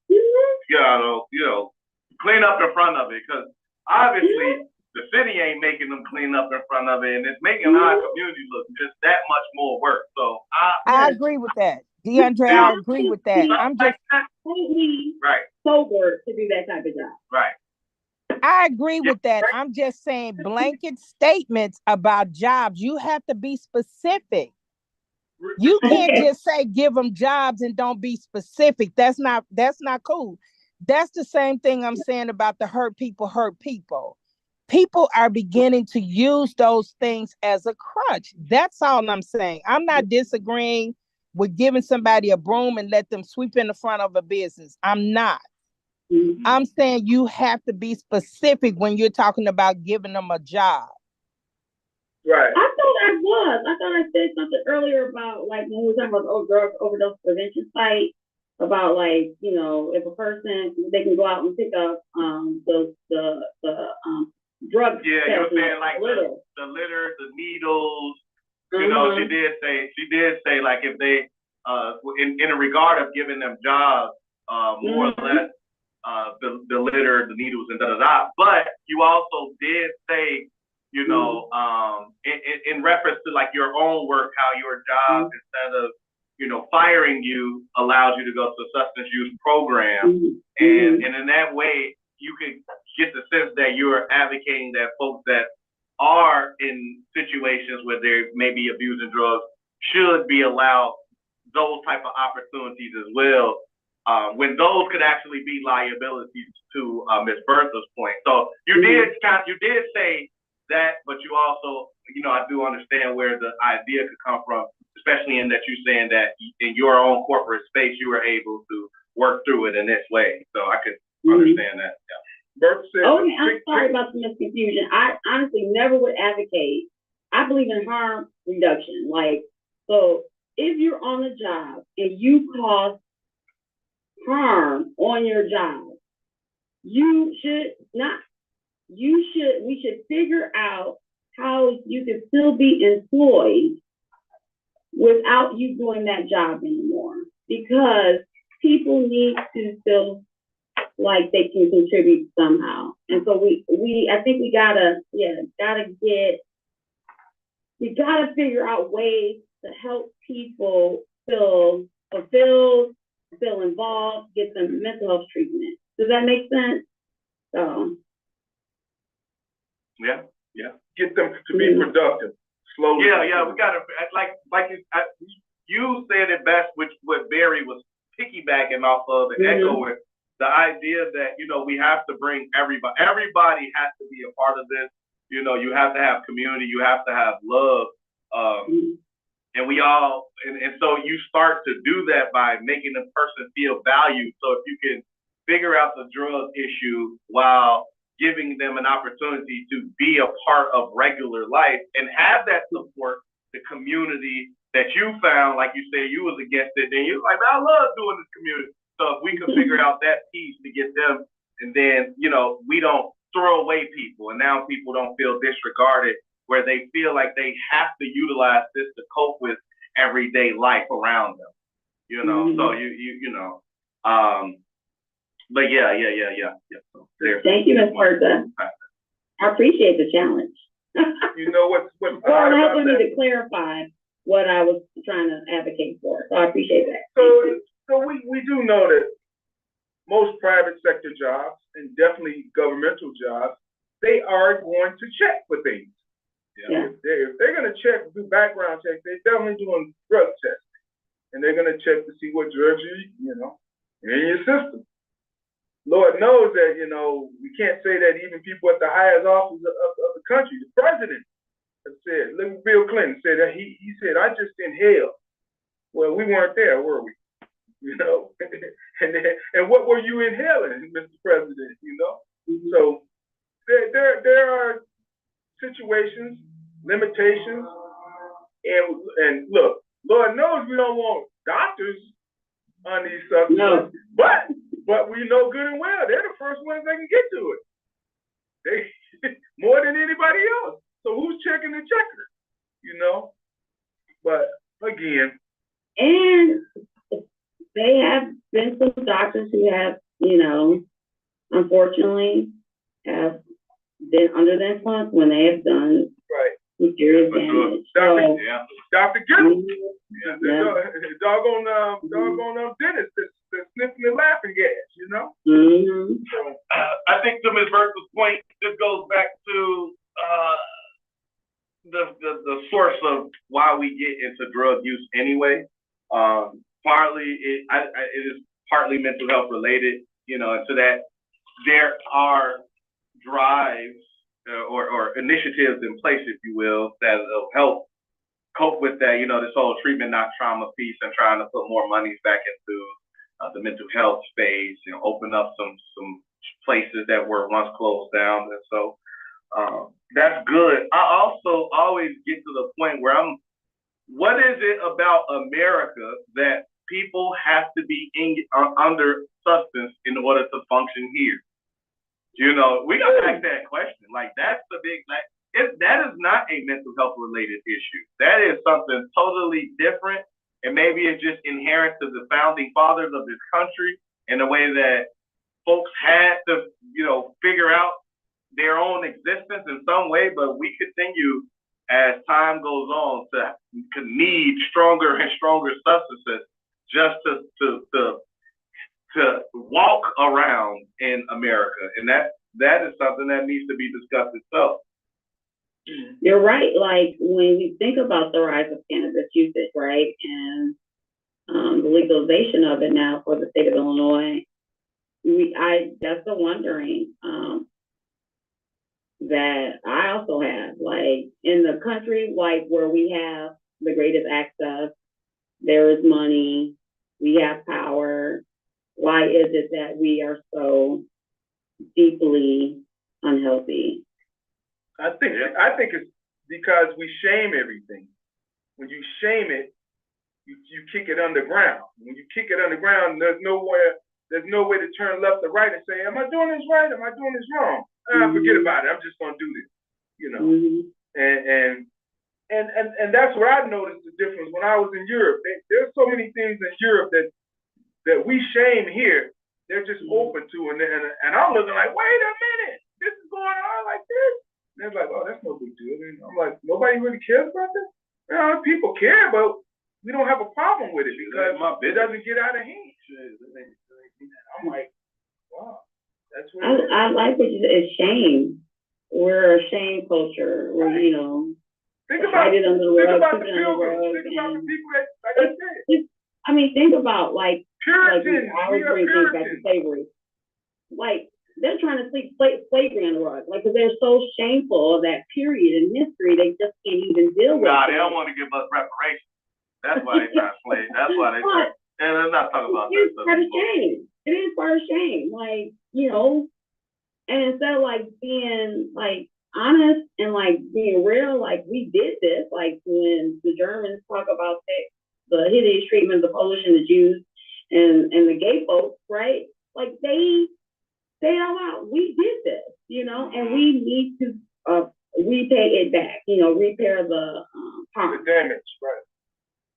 clean up in front of it. Because obviously the city ain't making them clean up in front of it, and it's making our community look just that much more work. So I agree with that. DeAndre, I agree with that. I'm just completely sober to do that type of job. Right. I agree with that. I'm just saying blanket statements about jobs. You have to be specific. You can't Okay. just say give them jobs and don't be specific. That's not cool. That's the same thing I'm saying about the hurt people hurt people. People are beginning to use those things as a crutch. That's all I'm saying. I'm not disagreeing with giving somebody a broom and let them sweep in the front of a business. I'm not. Mhm. I'm saying you have to be specific when you're talking about giving them a job. Right. I thought I said something earlier about like when we were talking about drug overdose prevention site about like, you know, if a person they can go out and pick up the drug. Yeah, you were saying like the litter, the needles. You know, she did say like if they in a regard of giving them jobs, more or less the litter, the needles, and da da da. But you also did say, you know, in reference to like your own work, how your job instead of, you know, firing you allows you to go to a substance use program, and in that way you could get the sense that you're advocating that folks that are in situations where they may be abusing drugs should be allowed those type of opportunities as well, when those could actually be liabilities to Ms. Bertha's point. So you did say that, but you also, you know, I do understand where the idea could come from, especially in that you're saying that in your own corporate space you were able to work through it in this way. So I could understand that. Yeah. Bertha said, okay, I'm sorry about the misconfusion. I honestly never would advocate. I believe in harm reduction. Like, so if you're on a job and you cause harm on your job, we should figure out how you can still be employed without you doing that job anymore. Because people need to feel like they can contribute somehow. And so I think we gotta figure out ways to help people feel fulfilled, feel involved, get them mental health treatment. Does that make sense? So yeah. get them to be productive. Slowly. Yeah, we gotta you said it best, which what Barry was piggybacking off of and echoing the idea that, you know, we have to bring everybody. Everybody has to be a part of this. You know, you have to have community. You have to have love. And we all, and so you start to do that by making the person feel valued. So if you can figure out the drug issue while giving them an opportunity to be a part of regular life and have that support, the community that you found, like you said, you was against it, then you're like, man, I love doing this community. So if we can figure out that piece to get them, and then, you know, we don't throw away people, and now people don't feel disregarded, where they feel like they have to utilize this to cope with everyday life around them, you know. So you know, but yeah. So thank you, Ms. Bertha. I appreciate the challenge. You know what's well, helping me to clarify what I was trying to advocate for. So I appreciate that. So we do know that most private sector jobs and definitely governmental jobs, they are going to check for things. Yeah. If they're going to do background checks, they're definitely doing drug tests, and they're going to check to see what drugs you know in your system. Lord knows that, you know, we can't say that even people at the highest office of the country, the president, has said, look, Bill Clinton said that he said, I just inhaled. Well, we weren't there, were we? You know, and what were you inhaling, Mr. President? You know, so there are situations, limitations, and look, Lord knows we don't want doctors on these substances, but we know good and well they're the first ones that can get to it. They more than anybody else. So who's checking the checker? You know, but again, and they have been some doctors who have, you know, unfortunately have been under the influence when they have done serious damage. Dr. Gibbons, doggone dentist that's sniffing the laughing gas, you know? So, I think to Ms. Bertha's point, this goes back to the source of why we get into drug use anyway. mental health related, to that, there are drives or initiatives in place, if you will, that will help cope with that, this whole treatment, not trauma piece, and trying to put more monies back into the mental health space, open up some places that were once closed down. And so that's good. I also always get to the point where what is it about America that people have to be under substance in order to function here? We got to ask that question. Like, that's the big, that is not a mental health related issue. That is something totally different. And maybe it's just inherent to the founding fathers of this country in the way that folks had to, figure out their own existence in some way, but we continue as time goes on to need stronger and stronger substances just to walk around in America. And that is something that needs to be discussed itself. You're right. Like, when you think about the rise of cannabis usage, right, and the legalization of it now for the state of Illinois, that's the wondering that I also have. Like, in the country, like, where we have the greatest access, there is money, we have power. Why is it that we are so deeply unhealthy? I think it's because we shame everything. When you shame it, you kick it underground. When you kick it underground, there's no way to turn left or right and say, am I doing this right? Am I doing this wrong? Forget about it. I'm just gonna do this. And that's where I noticed the difference when I was in Europe. There's so many things in Europe that we shame here. They're just open to, and I'm looking like, wait a minute, this is going on like this. And they're like, oh, that's no big deal. And I'm like, nobody really cares about this? People care, but we don't have a problem with it because it doesn't get out of hand. I'm like, wow, that's what I like what you said. It's shame. We're a shame culture. We're, think about it under the rug, think about the keep it under the pilgrims. rug, Think about the and people that, like I said, I mean, think about like Puritans. I always bring things back to slavery. Like, they're trying to sweep slavery on the rug, like, because they're so shameful of that period in history, they just can't even deal with it. They don't want to give us reparations. That's why they try to slave. That's why they try. And I'm not talking about that. It's part of shame. It is part of shame. Like, and instead of like being like honest and like being real, like, we did this, like when the Germans talk about the hideous treatment of the Polish and the Jews and the gay folks, right? Like, they say it out loud, we did this, and we need to repay it back, repair the harm. The damage, right?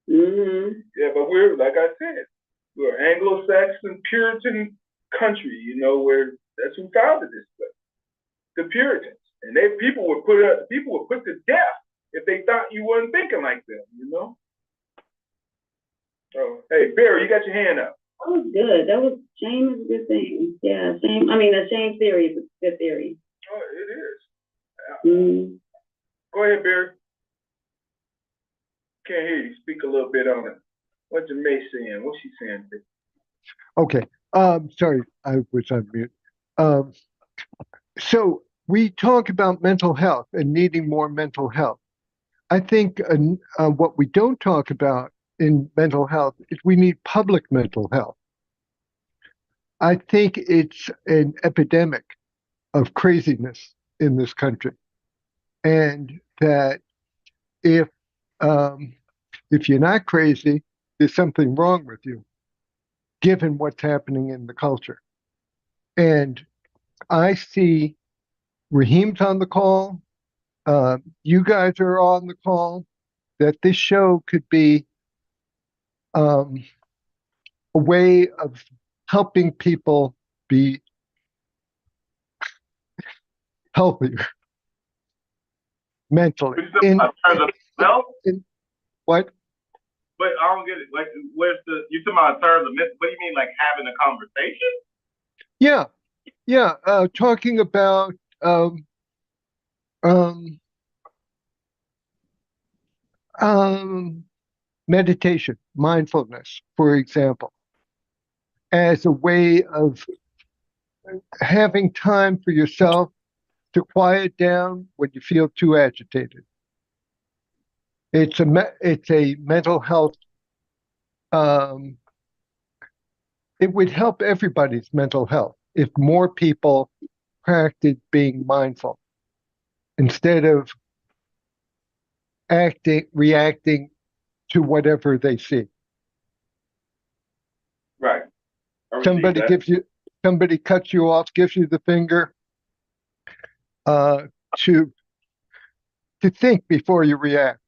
Mm-hmm. Yeah, but we're, like I said, we're Anglo-Saxon Puritan country, where that's who founded this place, the Puritans, and people were put to death if they thought you wasn't thinking like them, So, hey, Barry, you got your hand up. That was good. Shame is a good thing. Yeah, shame. I mean, the shame theory is a good theory. Oh, it is. Mm-hmm. Go ahead, Barry. Can't hear you. Speak a little bit on it. What's Janae saying? What's she saying? Okay. Sorry, I was on mute. So we talk about mental health and needing more mental health. I think what we don't talk about in mental health is we need public mental health. I think it's an epidemic of craziness in this country, and that if you're not crazy, there's something wrong with you, given what's happening in the culture. And I see Raheem's on the call. You guys are on the call. That this show could be a way of helping people be healthier mentally. In terms of health? What? But I don't get it. Like, you talking about in terms of, what do you mean, like having a conversation? Yeah. Talking about meditation, mindfulness, for example. as a way of having time for yourself to quiet down when you feel too agitated. It's a mental health. It would help everybody's mental health if more people practiced being mindful instead of reacting to whatever they see. Right. I received that. Somebody cuts you off, gives you the finger, to think before you react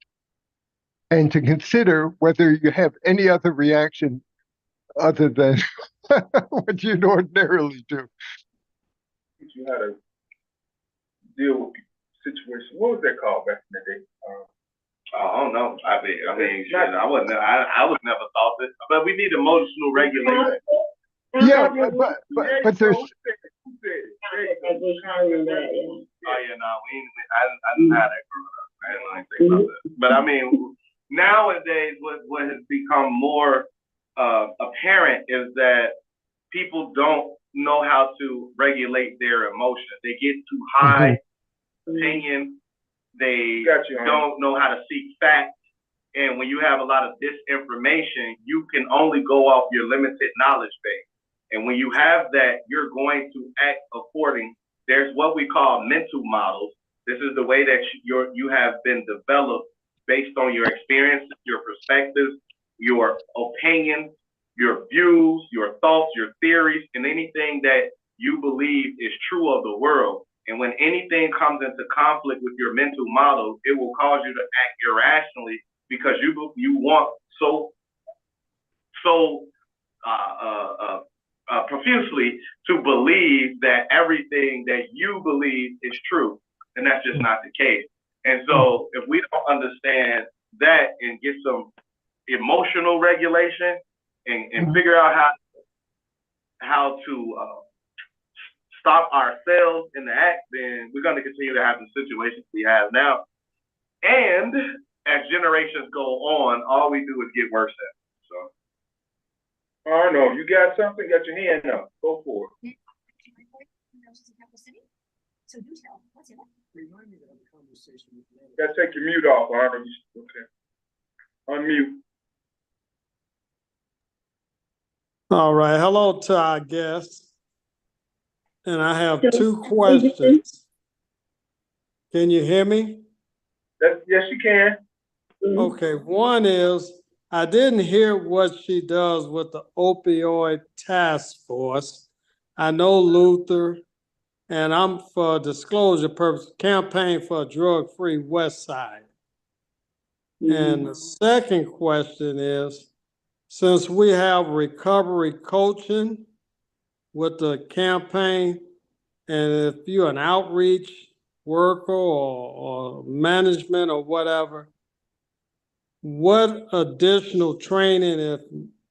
and to consider whether you have any other reaction other than what you'd ordinarily do. Teach you how to deal with situations. What was that called back in the day? I don't know. I mean, shit, I was never taught this, but we need emotional regulation. Yeah, but there's. Oh yeah, no, I didn't have that growing up. I didn't think about that. But I mean, nowadays, what has become more apparent is that people don't know how to regulate their emotions. They get too high opinion. They don't know how to seek facts. And when you have a lot of disinformation, you can only go off your limited knowledge base. And when you have that, you're going to act according. There's what we call mental models. This is the way that you have been developed based on your experiences, your perspectives, your opinions, your views, your thoughts, your theories, and anything that you believe is true of the world. And when anything comes into conflict with your mental model, it will cause you to act irrationally because you want so profusely to believe that everything that you believe is true, and that's just not the case. And so if we don't understand that and get some emotional regulation and figure out how to stop ourselves in the act, then we're going to continue to have the situations we have now. And as generations go on, all we do is get worse at it. So. Arnold, you got something? Got your hand up. Go for it. So do tell. What's it? Remind me of the conversation with Larry. You gotta take your mute off, Arnold. Okay. Unmute. All right. Hello to our guests. And I have two questions. Can you hear me? Yes, you can. Okay. One is, I didn't hear what she does with the opioid task force. I know Luther, and I'm, for disclosure purpose, campaign for a drug-free West Side. And the second question is, since we have recovery coaching with the campaign, and if you're an outreach worker or management or whatever, what additional training,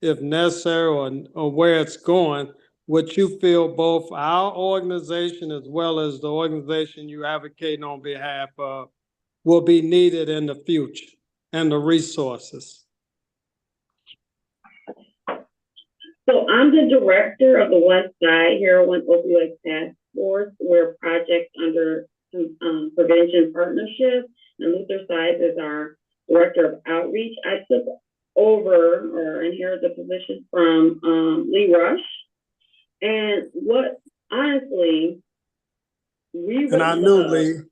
if necessary, or where it's going, would you feel both our organization as well as the organization you're advocating on behalf of will be needed in the future, and the resources? So I'm the director of the West Side Heroin Opioid Task Force. We're a project under Prevention Partnership, and Luther Sides is our director of outreach. I took over or inherited the position from Lee Rush. And what, honestly, we would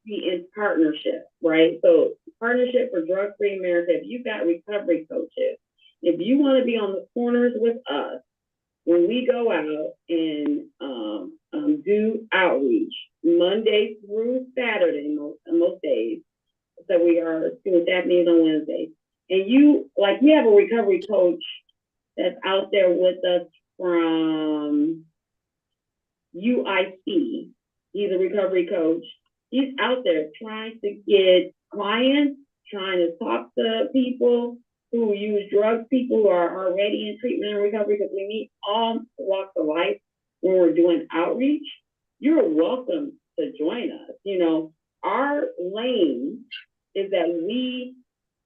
be in partnership, right? So Partnership for Drug-Free America, if you've got recovery coaches, if you want to be on the corners with us, when we go out and do outreach Monday through Saturday, most days, so we are doing Saturdays on Wednesdays, and we have a recovery coach that's out there with us from UIC. He's a recovery coach. He's out there trying to get clients, trying to talk to people who use drugs, people who are already in treatment and recovery, because we meet all walks of life when we're doing outreach. You're welcome to join us. You know, our lane is that we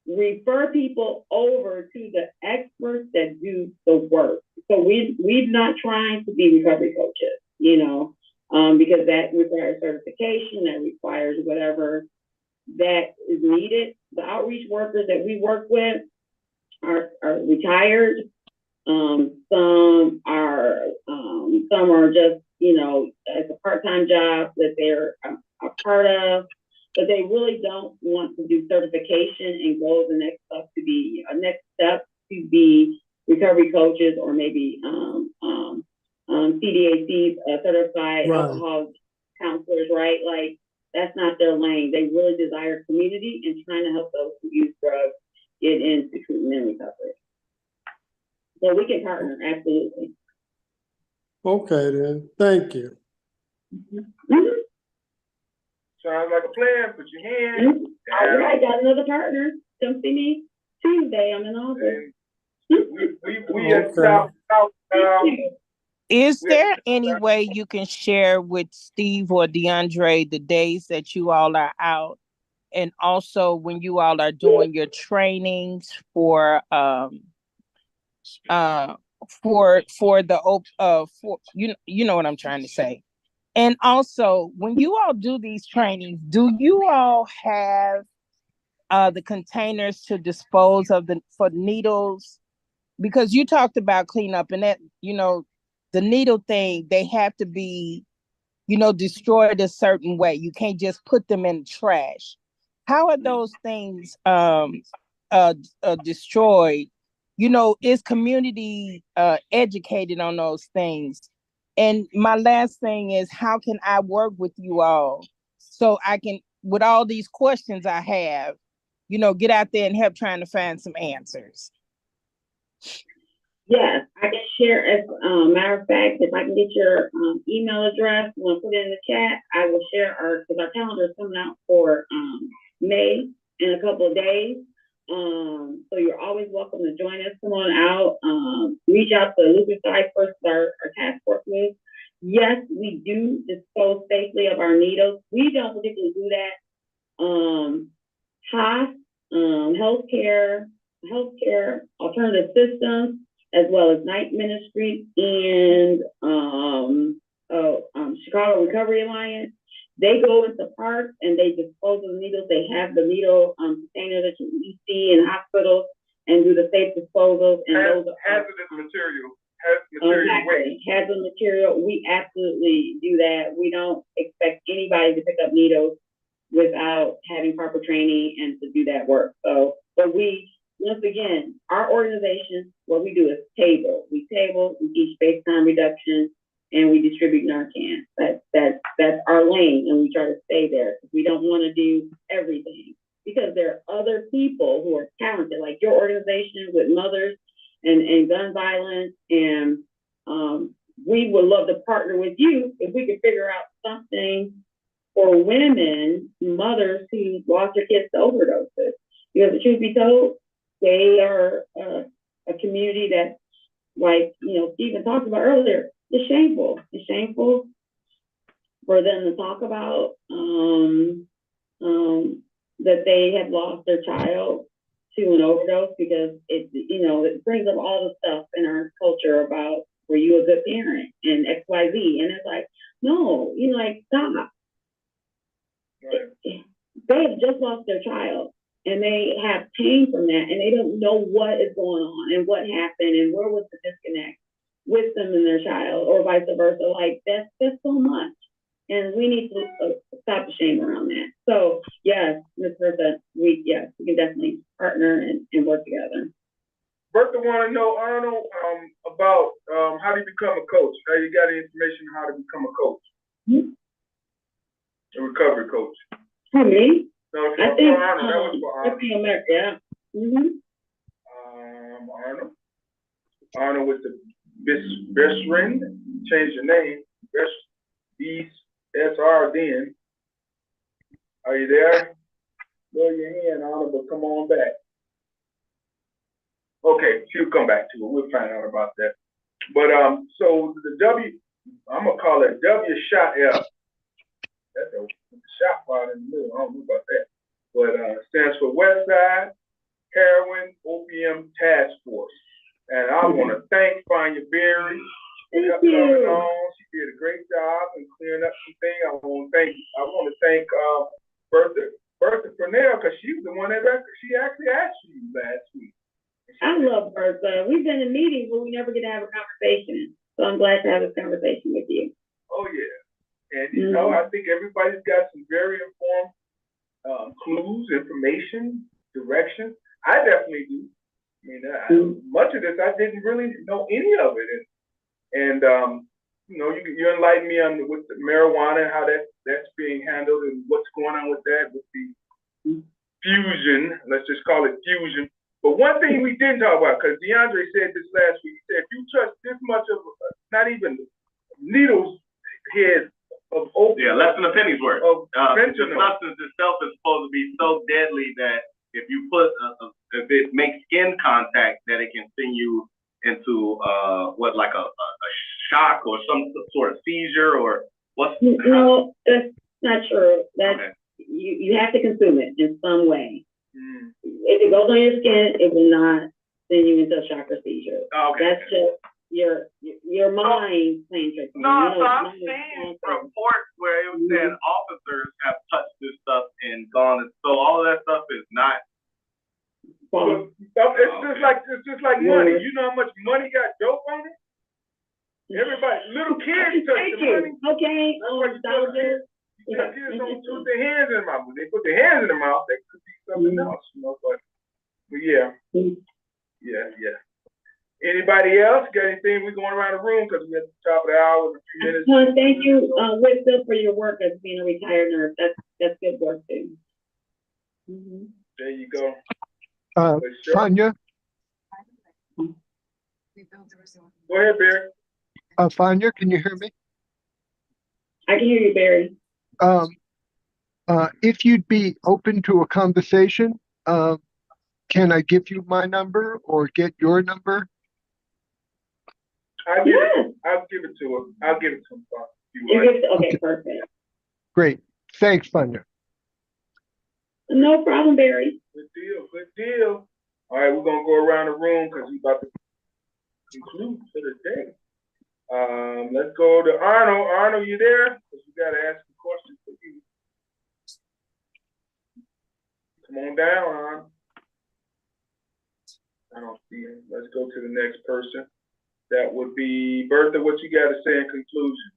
refer people over to the experts that do the work. So we're not trying to be recovery coaches, because that requires certification, that requires whatever that is needed. The outreach workers that we work with are retired. Some are just, as a part-time job that they're a part of, but they really don't want to do certification and go the next step to be recovery coaches or maybe CDACs, certified Right. alcohol counselors, right? Like, that's not their lane. They really desire community and trying to help those who use drugs get into treatment and recovery. So we can partner, absolutely. Okay then, thank you. Mhm. Sounds like a plan. Put your hand All down. right, got another partner. Come see me Tuesday. I'm in office. And we at Okay. South, Is we at there any way you can share with Steve or DeAndre the days that you all are out? And also when you all are doing your trainings for you know what I'm trying to say. And also when you all do these trainings, do you all have the containers to dispose of for needles? Because you talked about cleanup and that, the needle thing, they have to be, destroyed a certain way. You can't just put them in the trash. How are those things destroyed? Is community educated on those things? And my last thing is, how can I work with you all so I can, with all these questions I have, get out there and help trying to find some answers? Yes, I can share. As a matter of fact, if I can get your email address, we'll put it in the chat. I will share because our calendar is coming out for May in a couple of days. So you're always welcome to join us. Come on out. Reach out to Luther Cypress, our task force group. Yes, we do dispose safely of our needles. We don't particularly do that. HOS, healthcare alternative systems, as well as Night Ministry and Chicago Recovery Alliance. They go into parks and they dispose of the needles. They have the needle container that you see in hospitals and do the safe disposals. And those are hazardous material. Hazardous material. We absolutely do that. We don't expect anybody to pick up needles without having proper training and to do that work. So, but once again, our organization, what we do is table. We teach space-time reduction, and we distribute Narcan. That's our lane, and we try to stay there. We don't want to do everything because there are other people who are talented, like your organization with mothers and gun violence, and we would love to partner with you if we could figure out something for women, mothers who lost their kids to overdoses. Because the truth be told, they are a community that, like, Stephen talked about earlier, it's shameful. It's shameful for them to talk about that they have lost their child to an overdose because it brings up all the stuff in our culture about were you a good parent and XYZ. And it's like, no, stop. Right. They have just lost their child. And they have pain from that, and they don't know what is going on and what happened and where was the disconnect with them and their child, or vice versa. Like that's so much, and we need to stop the shame around that. So yes, Ms. Bertha, we can definitely partner and work together. Bertha want to know, Arnold, about how to become a coach. How you got any information on how to become a coach, a recovery coach? For me. No, I think Arnold. That was for Arnold. America, yeah. Mm-hmm. Arnold with the best friend. Change your name. Best SR then. Are you there? Lower your hand, Arnold, but come on back. Okay, she'll come back to it. We'll find out about that. But so the I'm gonna call it W-SHOT-F. That's a shot part in the middle. I don't know about that. But stands for West Side Heroin Opium Task Force. And I want to thank Fania Berry. Thank Kept coming you. on. She did a great job in clearing up some things. I want to thank Bertha Purnell, because she was the one that she actually asked you last week. I love Bertha. We've been in meetings where we never get to have a conversation. So I'm glad to have this conversation with you. Oh yeah. And you know, I think everybody's got some very informed clues, information, direction. I definitely do. I mean, much of this I didn't really know any of it, and you know, you enlighten me on with the marijuana, how that's being handled, and what's going on with that, with the fusion. Let's just call it fusion. But one thing we didn't talk about, because DeAndre said this last week, he said, if you touch this much of, not even needles head of opium. Yeah, less than a penny's worth. Of The fentanyl. substance itself is supposed to be so deadly that if you put, if it makes skin contact, that it can send you into like a shock or some sort of seizure, or what's? No, that's not true. That's Okay. you have to consume it in some way. Mm. If it goes on your skin, it will not send you into a shock or seizure. Okay. That's just your mind playing tricks on you. No, You know, so I've it's not seen a- reports where it was said officers have touched this stuff and gone. So all of that stuff is not. So, it's just like money. You know how much money got dope on it? Everybody, little kids touch Thank the money. you. Okay. That's what you tell Soldier. You tell kids don't put their hands in their mouth. When they put their hands in their mouth, they could be something else, you know. But yeah. Anybody else got anything? We're going around the room because we're at the top of the hour in a few minutes. Well, thank you, Whitfield, for your work as being a retired nurse. That's good work too. There you go. Sure. Fania, Go ahead, Barry. Fania, can you hear me? I can hear you, Barry. If you'd be open to a conversation, can I give you my number or get your number? I'll give it to him. I'll give it to him. Okay, perfect. Great. Thanks, Fania. No problem, Barry. Good deal. All right, we're gonna go around the room because we're about to conclude for the day. Let's go to Arnold. Arnold, you there? Because we gotta ask a question for you. Come on down, Arnold. I don't see him. Let's go to the next person. That would be Bertha. What you got to say in conclusion?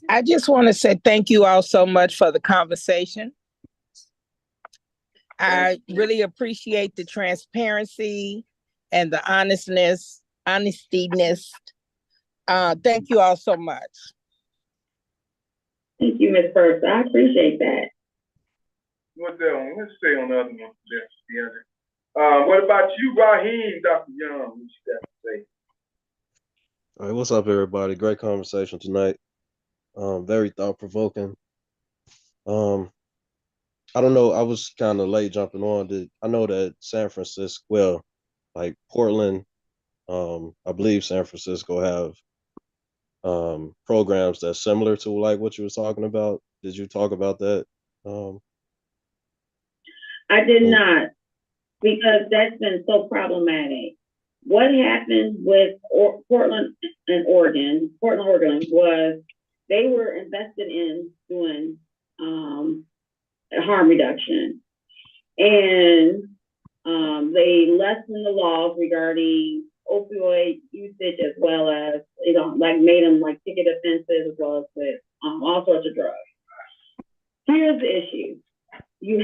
I just want to say thank you all so much for the conversation. I really appreciate the transparency and the honestiness. Thank you all so much. Thank you, Ms. Bertha. I appreciate that. What's that one? Let's stay on the other one. What about you, Raheem, Dr. Young? What you got to say? All right, what's up, everybody? Great conversation tonight. Very thought-provoking. I don't know, I was kind of late jumping on. I know that San Francisco, well, like Portland, I believe San Francisco have programs that's similar to like what you were talking about. Did you talk about that? I did not, because that's been so problematic. What happened with Portland and Oregon, was they were invested in doing harm reduction. And they lessened the laws regarding opioid usage, as well as, like made them like ticket offenses, as well as with all sorts of drugs. Here's the issue. We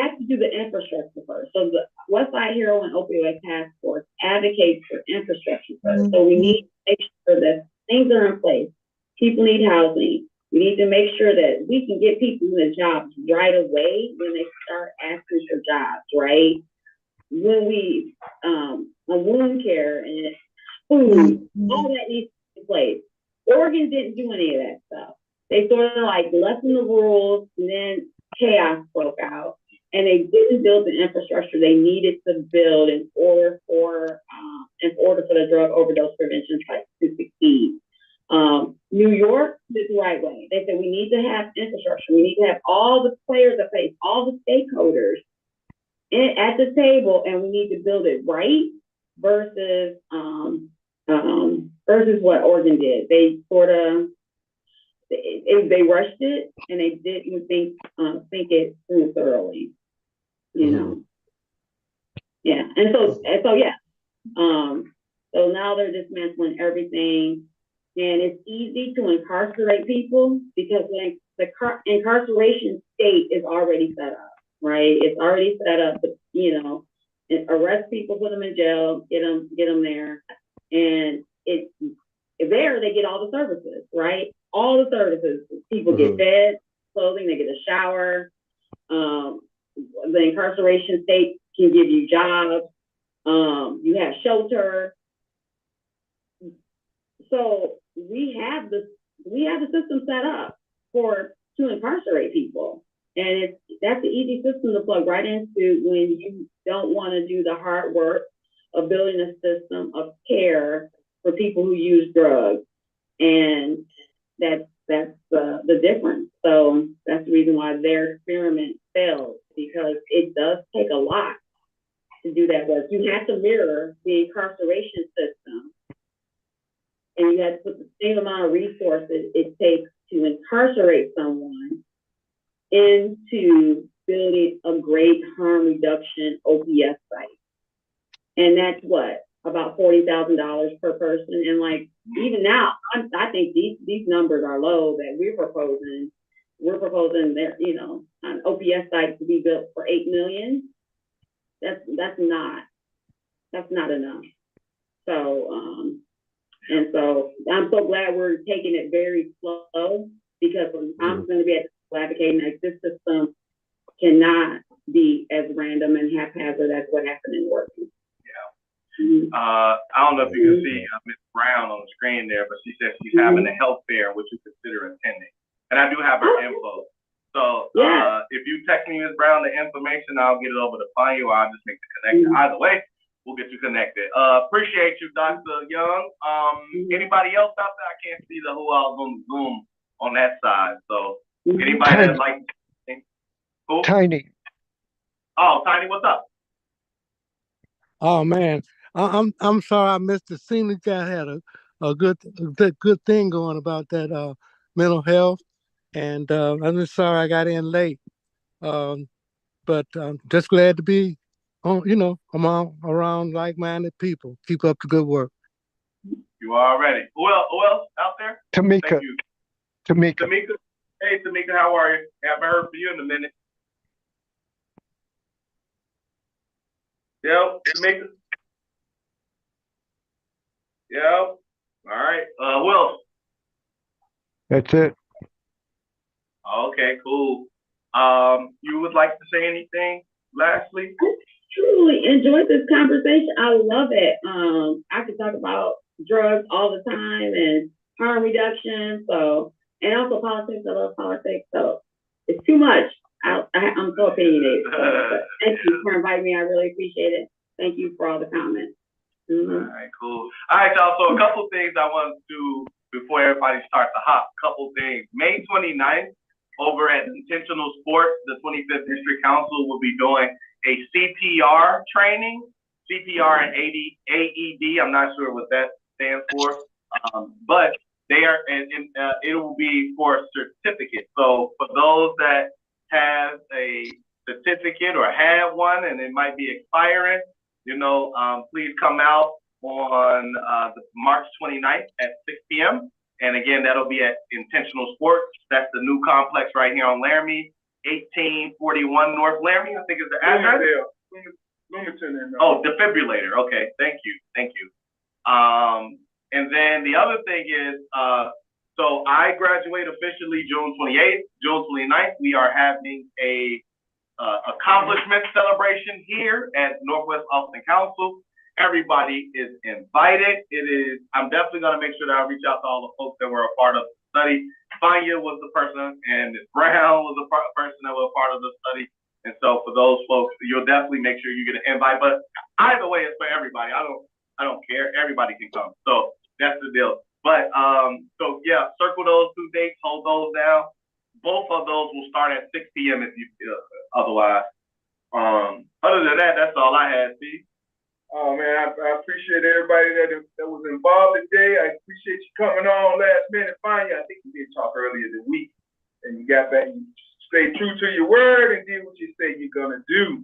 have to do the infrastructure first. So the Westside Heroin Opioid Task Force advocates for infrastructure first. So we need to make sure that things are in place. People need housing. We need to make sure that we can get people in the jobs right away when they start asking for jobs, right? When we, wound care and food, all that needs to be in place. Oregon didn't do any of that stuff. They sort of like lessened the rules, and then chaos broke out, and they didn't build the infrastructure they needed to build in order for the drug overdose prevention sites to succeed. New York did the right way. They said we need to have infrastructure. We need to have all the players in place, all the stakeholders at the table, and we need to build it right versus versus what Oregon did. They sort of they rushed it and they didn't think it through thoroughly. You know. Yeah, and so yeah. So now they're dismantling everything, and it's easy to incarcerate people because the incarceration state is already set up, right? It's already set up to, you know, arrest people, put them in jail, get them there, and there they get all the services, right? All the services. People get fed, clothing, they get a shower. The incarceration state can give you jobs. You have shelter. So we have the system set up to incarcerate people, and that's an easy system to plug right into when you don't want to do the hard work of building a system of care for people who use drugs, and that's the difference. So that's the reason why their experiment failed, because it does take a lot to do that work. You have to mirror the incarceration system, and you have to put the same amount of resources it takes to incarcerate someone into building a great harm reduction OPS site. And that's what, about $40,000 per person. And like, even now, I think these numbers are low that we're proposing. We're proposing there, you know, an OPS site to be built for $8 million. That's not enough. So, and so I'm so glad we're taking it very slow, because I'm going to be advocating that this system cannot be as random and haphazard as what happened in Oregon. Yeah. I don't know if you can see Ms. Brown on the screen there, but she says she's having a health fair, which you consider attending. And I do have her info. So if you text me, Ms. Brown, the information, I'll get it over to Fanya, or I'll just make the connection. Either way, we'll get you connected. Appreciate you, Dr. Young. Anybody else out there? I can't see who else on Zoom on that side. So anybody that'd like to? Cool? Tiny. Oh, Tiny, what's up? Oh man, I'm sorry I missed it. Seemed like I had a good thing going about that mental health, and I'm just sorry I got in late. But I'm just glad to be on, you know, around like-minded people. Keep up the good work. You are ready. Who else out there? Tamika. Thank you. Tamika. Hey, Tamika, how are you? Haven't heard from you in a minute. Yep, Tamika. Yep. All right. Who else? That's it. Okay, cool. You would like to say anything lastly? I truly enjoyed this conversation. I love it. I could talk about drugs all the time and harm reduction. So, and also politics. I love politics. So it's too much. I'm so opinionated. So, thank you for inviting me. I really appreciate it. Thank you for all the comments. All right, cool. All right, y'all. So a couple things I want to do before everybody starts to hop. Couple things. May 29th, over at Intentional Sports, the 25th District Council will be doing a CPR training. CPR and AED. I'm not sure what that stands for, but they are, and it will be for a certificate. So for those that have a certificate or have one and it might be expiring, you know, please come out on March 29th at 6 p.m. And again, that'll be at Intentional Sports. That's the new complex right here on Laramie, 1841 North Laramie, I think is the address. Oh, defibrillator. Okay, thank you. And then the other thing is, so I graduate officially June 28th. June 29th, we are having a accomplishment celebration here at Northwest Austin Council. Everybody is invited. I'm definitely gonna make sure that I reach out to all the folks that were a part of the study. Fanya was the person, and Ms. Brown was the person that was a part of the study. And so for those folks, you'll definitely make sure you get an invite. But either way, it's for everybody. I don't care. Everybody can come. So that's the deal. But so yeah, circle those 2 dates, hold those down. Both of those will start at 6 p.m. if you otherwise. Other than that, that's all I had, Steve. Oh man, I appreciate everybody that was involved today. I appreciate you coming on last minute. Finally, I think we did talk earlier this week, and you got back. You stayed true to your word and did what you say you're gonna do.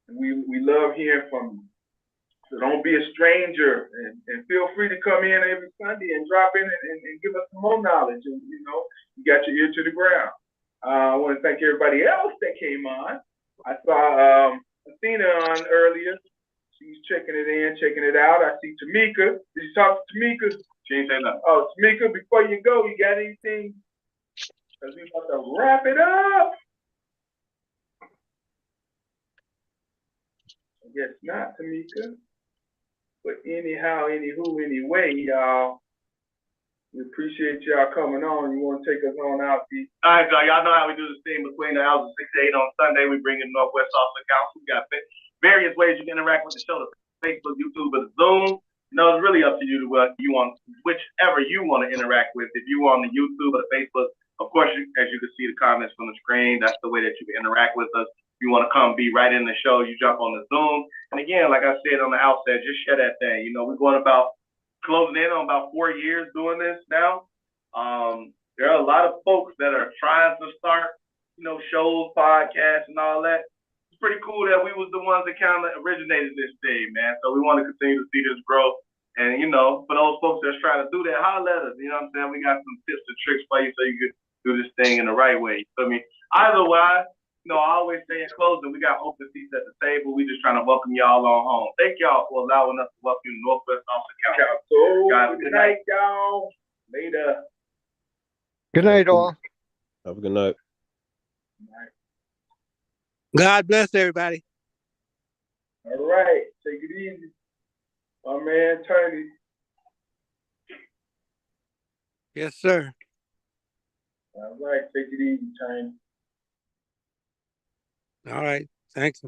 And we love hearing from you. So don't be a stranger, and feel free to come in every Sunday and drop in and give us some more knowledge. And you know, you got your ear to the ground. I want to thank everybody else that came on. I saw Athena on earlier. She's checking it in, checking it out. I see Tamika. Did you talk to Tamika? She ain't saying nothing. Oh, Tamika, before you go, you got anything? Because we about to wrap it up. I guess not, Tamika. But anyhow, anywho, anyway, y'all, we appreciate y'all coming on. You want to take us on out, Pete? All right, y'all know how we do this thing between the hours of 6 to 8 on Sunday. We bring in Northwest Salsa Council. We got various ways you can interact with the show: the Facebook, YouTube, or the Zoom. You know, it's really up to you to what you want, whichever you want to interact with. If you want the YouTube or the Facebook, of course, as you can see the comments from the screen, that's the way that you can interact with us. If you want to come be right in the show, you jump on the Zoom. And again, like I said on the outset, just share that thing. You know, we're going about closing in on about 4 years doing this now. There are a lot of folks that are trying to start, you know, shows, podcasts, and all that. It's pretty cool that we was the ones that kind of originated this thing, man. So we want to continue to see this growth. And, you know, for those folks that's trying to do that, holler at us. You know what I'm saying? We got some tips and tricks for you so you can do this thing in the right way. You feel me? Otherwise, you know, I always say in closing, we got open seats at the table. We just trying to welcome y'all on home. Thank y'all for allowing us to welcome you to Northwest Salsa Council. Guys, Good night, y'all. Later. Good night, all. Have a good night. God bless everybody. All right, take it easy. My man, Tony. Yes, sir. All right, take it easy, Tony. All right. Thanks.